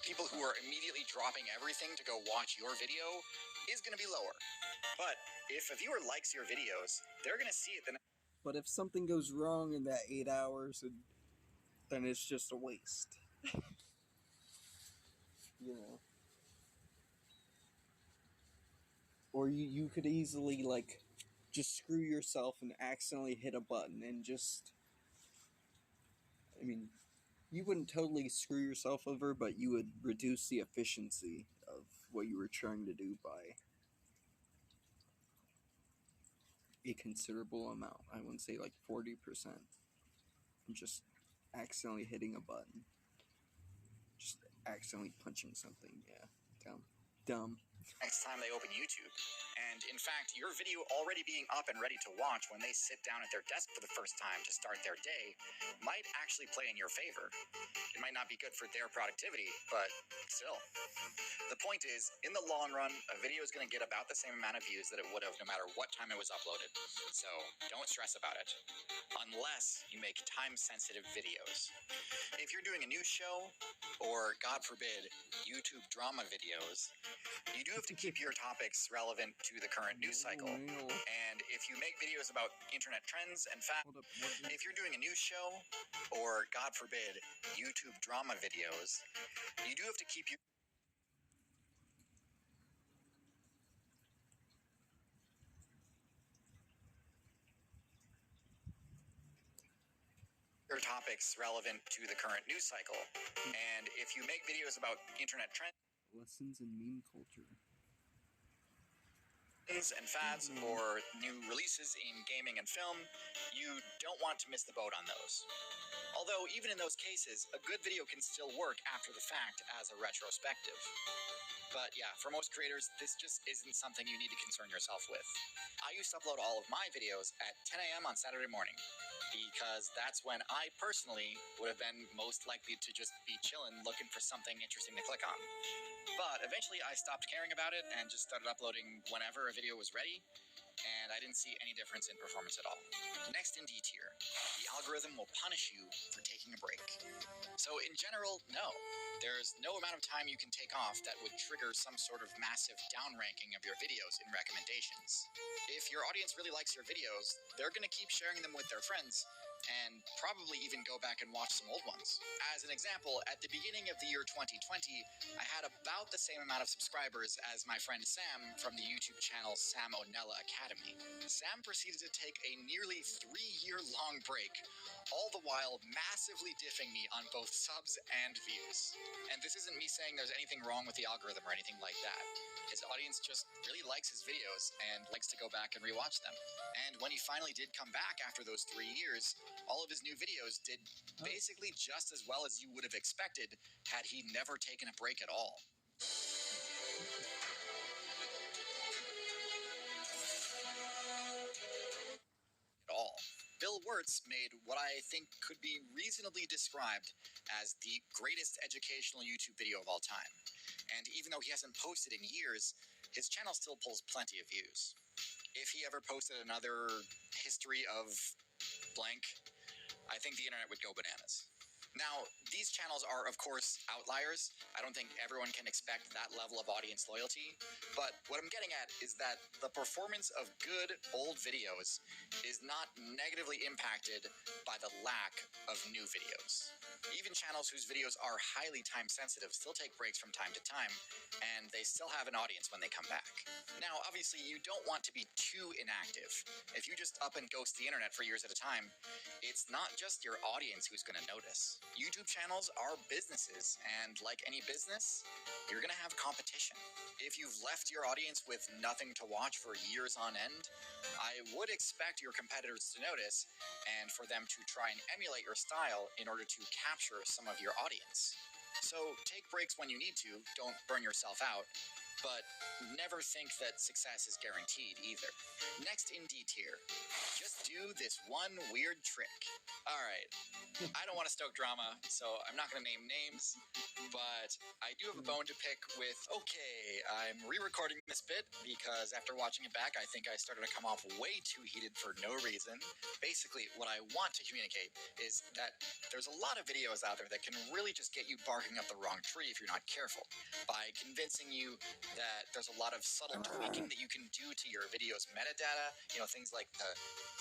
People who are immediately dropping everything to go watch your video is going to be lower. But if a viewer likes your videos, they're going to see it the next. But if something goes wrong in that 8 hours, then it's just a waste. You know. Or you could easily like just screw yourself and accidentally hit a button and just, I mean, you wouldn't totally screw yourself over, but you would reduce the efficiency of what you were trying to do by a considerable amount. I wouldn't say like 40%. Just accidentally hitting a button. Just accidentally punching something. Yeah. Dumb. Next time they open YouTube. And in fact, your video already being up and ready to watch when they sit down at their desk for the first time to start their day might actually play in your favor. It might not be good for their productivity, but still. The point is, in the long run, a video is going to get about the same amount of views that it would have no matter what time it was uploaded. So don't stress about it. Unless you make time-sensitive videos. If you're doing a news show, or God forbid, YouTube drama videos, you do have to keep your topics relevant to the current news cycle. And if you make videos about internet trends and facts, if you're doing a news show, or God forbid, YouTube drama videos, you do have to keep your topics relevant to the current news cycle. And if you make videos about internet trends, Lessons in meme culture. and fads, or new releases in gaming and film, you don't want to miss the boat on those. Although, even in those cases, a good video can still work after the fact as a retrospective. But yeah, for most creators, this just isn't something you need to concern yourself with. I used to upload all of my videos at 10 a.m. on Saturday morning, because that's when I personally would have been most likely to just be chilling looking for something interesting to click on. But eventually I stopped caring about it and just started uploading whenever a video was ready, and I didn't see any difference in performance at all. Next in D tier, the algorithm will punish you for taking a break. So in general, no. There's no amount of time you can take off that would trigger some sort of massive downranking of your videos in recommendations. If your audience really likes your videos, they're going to keep sharing them with their friends, and probably even go back and watch some old ones. As an example, at the beginning of the year 2020, I had about the same amount of subscribers as my friend Sam from the YouTube channel Sam Onella Academy. Sam proceeded to take a nearly 3-year-long break, all the while massively diffing me on both subs and views. And this isn't me saying there's anything wrong with the algorithm or anything like that. His audience just really likes his videos and likes to go back and rewatch them. And when he finally did come back after those 3 years, all of his new videos did basically just as well as you would have expected had he never taken a break at all. Bill Wirtz made what I think could be reasonably described as the greatest educational YouTube video of all time. And even though he hasn't posted in years, his channel still pulls plenty of views. If he ever posted another history of blank, I think the internet would go bananas. Now, these channels are, of course, outliers. I don't think everyone can expect that level of audience loyalty. But what I'm getting at is that the performance of good old videos is not negatively impacted by the lack of new videos. Even channels whose videos are highly time sensitive still take breaks from time to time, and they still have an audience when they come back. Now, obviously, you don't want to be too inactive. If you just up and ghost the internet for years at a time, it's not just your audience who's going to notice. YouTube channels are businesses, and like any business, you're going to have competition. If you've left your audience with nothing to watch for years on end, I would expect your competitors to notice and for them to try and emulate your style in order to capture some of your audience. So take breaks when you need to, don't burn yourself out, but never think that success is guaranteed either. Next in D tier, just do this one weird trick. All right, I don't want to stoke drama, so I'm not going to name names, but I do have a bone to pick with, okay, I'm re-recording this bit because after watching it back, I think I started to come off way too heated for no reason. Basically, what I want to communicate is that there's a lot of videos out there that can really just get you barking up the wrong tree if you're not careful, by convincing you that there's a lot of subtle tweaking that you can do to your video's metadata, things like the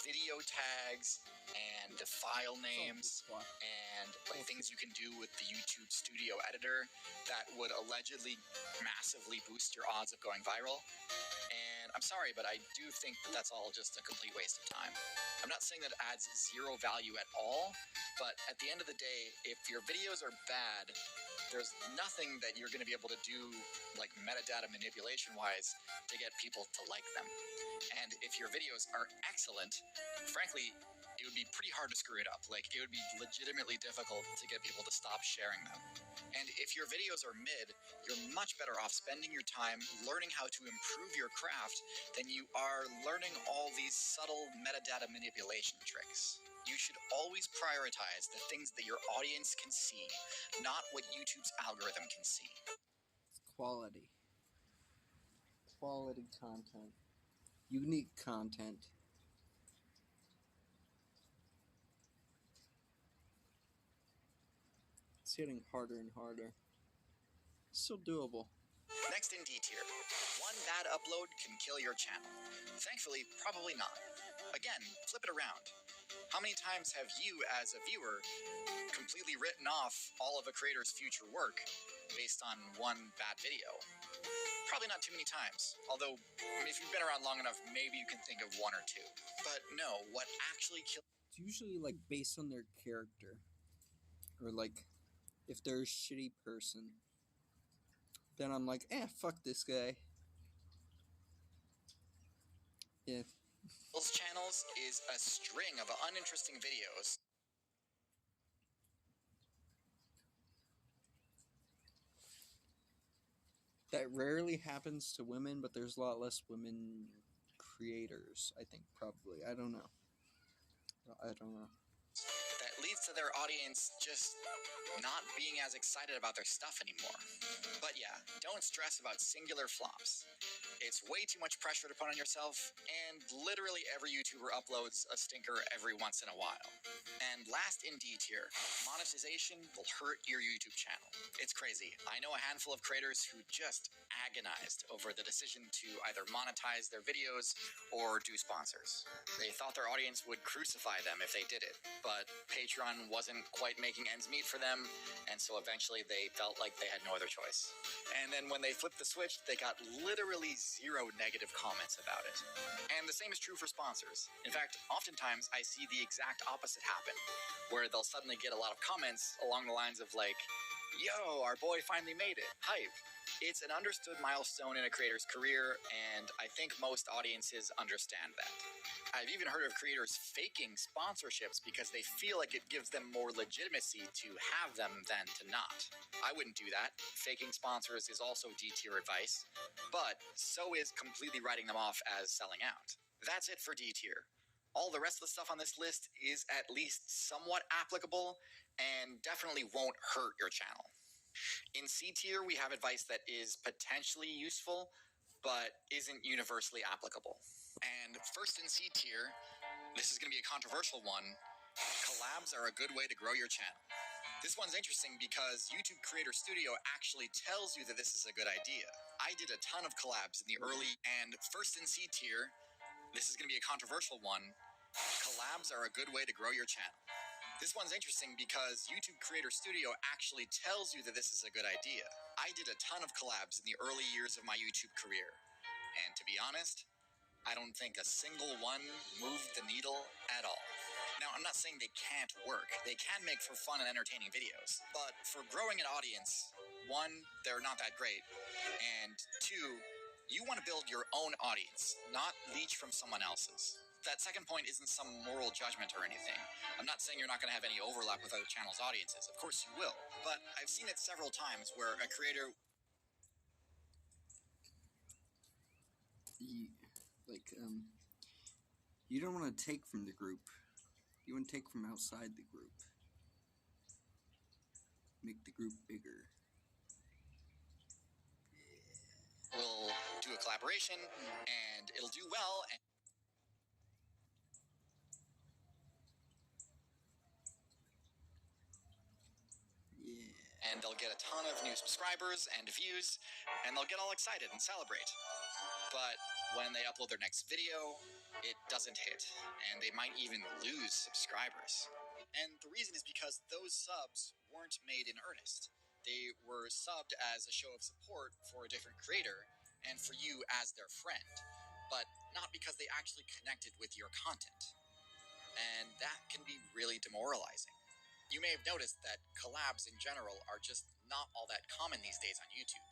video tags and the file names and like things you can do with the YouTube Studio Editor that would allegedly massively boost your odds of going viral. And I'm sorry, but I do think that that's all just a complete waste of time. I'm not saying that it adds zero value at all, but at the end of the day, if your videos are bad, there's nothing that you're going to be able to do, like metadata manipulation-wise, to get people to like them. And if your videos are excellent, frankly, it would be pretty hard to screw it up. Like, it would be legitimately difficult to get people to stop sharing them. And if your videos are mid, you're much better off spending your time learning how to improve your craft than you are learning all these subtle metadata manipulation tricks. You should always prioritize the things that your audience can see, not what YouTube's algorithm can see. Quality. Quality content. Unique content. It's getting harder and harder. Still doable. Next in D tier, one bad upload can kill your channel. Thankfully, probably not. Again, flip it around. How many times have you, as a viewer, completely written off all of a creator's future work based on one bad video? Probably not too many times. Although, if you've been around long enough, maybe you can think of one or two. But no, what actually kills... It's usually like based on their character. Or like, if they're a shitty person, then I'm like, fuck this guy. Yeah. Channels is a string of uninteresting videos. That rarely happens to women, but there's a lot less women creators, I think, probably. I don't know. That leads to their audience just not being as excited about their stuff anymore. But yeah, don't stress about singular flops. It's way too much pressure to put on yourself, and literally every YouTuber uploads a stinker every once in a while. And last in D tier, monetization will hurt your YouTube channel. It's crazy. I know a handful of creators who just agonized over the decision to either monetize their videos or do sponsors. They thought their audience would crucify them if they did it, but Patreon wasn't quite making ends meet for them, and so eventually they felt like they had no other choice. And then when they flipped the switch, they got literally zero negative comments about it. And the same is true for sponsors. In fact, oftentimes I see the exact opposite happen, where they'll suddenly get a lot of comments along the lines of like, yo, our boy finally made it, hype. It's an understood milestone in a creator's career, and I think most audiences understand that. I've even heard of creators faking sponsorships because they feel like it gives them more legitimacy to have them than to not. I wouldn't do that. Faking sponsors is also D-tier advice, but so is completely writing them off as selling out. That's it for D-tier. All the rest of the stuff on this list is at least somewhat applicable and definitely won't hurt your channel. In C tier, we have advice that is potentially useful, but isn't universally applicable. And first in C tier, this is going to be a controversial one. Collabs are a good way to grow your channel. This one's interesting because YouTube Creator Studio actually tells you that this is a good idea. I did a ton of collabs in the early and first in C tier. This is going to be a controversial one. Collabs are a good way to grow your channel. This one's interesting because YouTube Creator Studio actually tells you that this is a good idea. I did a ton of collabs in the early years of my YouTube career. And to be honest, I don't think a single one moved the needle at all. Now, I'm not saying they can't work. They can make for fun and entertaining videos. But for growing an audience, one, they're not that great. And two, you want to build your own audience, not leech from someone else's. That second point isn't some moral judgment or anything. I'm not saying you're not going to have any overlap with other channels' audiences. Of course you will. But I've seen it several times where a creator... You don't want to take from the group. You want to take from outside the group. Make the group bigger. will do a collaboration, and it'll do well, and they'll get a ton of new subscribers and views, and they'll get all excited and celebrate. But when they upload their next video, it doesn't hit, and they might even lose subscribers. And the reason is because those subs weren't made in earnest. They were subbed as a show of support for a different creator, and for you as their friend, but not because they actually connected with your content. And that can be really demoralizing. You may have noticed that collabs in general are just not all that common these days on YouTube.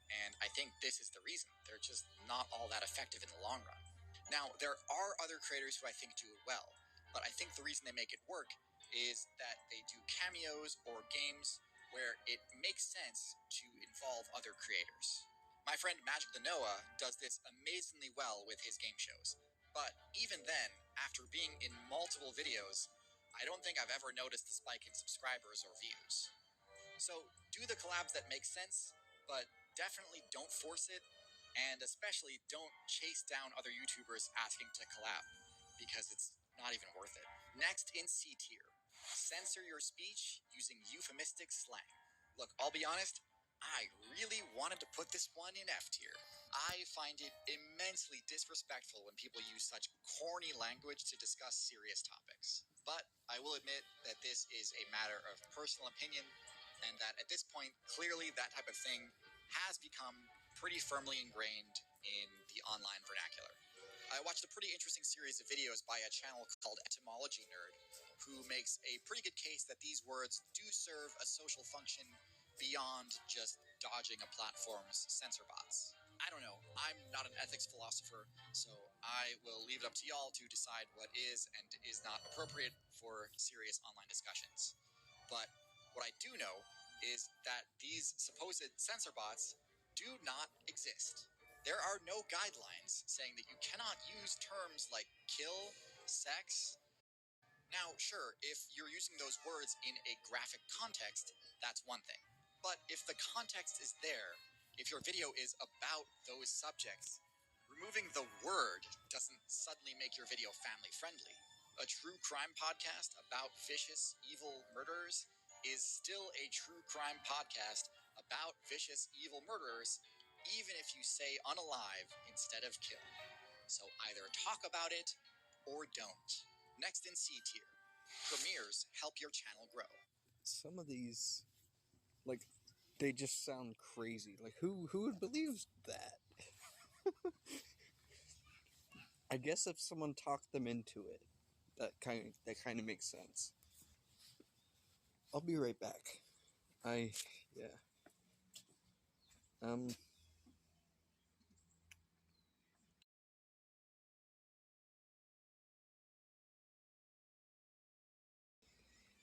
And I think this is the reason. They're just not all that effective in the long run. Now, there are other creators who I think do it well, but I think the reason they make it work is that they do cameos or games where it makes sense to involve other creators. My friend Magic the Noah does this amazingly well with his game shows. But even then, after being in multiple videos, I don't think I've ever noticed a spike in subscribers or views. So do the collabs that make sense, but definitely don't force it, and especially don't chase down other YouTubers asking to collab, because it's not even worth it. Next in C tier, censor your speech using euphemistic slang. Look, I'll be honest, I really wanted to put this one in F tier. I find it immensely disrespectful when people use such corny language to discuss serious topics. But I will admit that this is a matter of personal opinion, and that at this point, clearly that type of thing has become pretty firmly ingrained in the online vernacular. I watched a pretty interesting series of videos by a channel called Etymology Nerd, who makes a pretty good case that these words do serve a social function beyond just dodging a platform's censor bots. I don't know, I'm not an ethics philosopher, so I will leave it up to y'all to decide what is and is not appropriate for serious online discussions. But what I do know is that these supposed censor bots do not exist. There are no guidelines saying that you cannot use terms like kill, sex. Now, sure, if you're using those words in a graphic context, that's one thing. But if the context is there, if your video is about those subjects, removing the word doesn't suddenly make your video family friendly. A true crime podcast about vicious, evil murderers is still a true crime podcast about vicious, evil murderers, even if you say unalive instead of kill. So either talk about it or don't. Next in C tier, premieres help your channel grow. Some of these, like, they just sound crazy. Like, who would believe that? I guess if someone talked them into it, that kind of makes sense. I'll be right back. Yeah.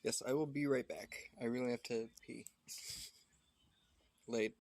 Yes, I will be right back. I really have to pee. Late.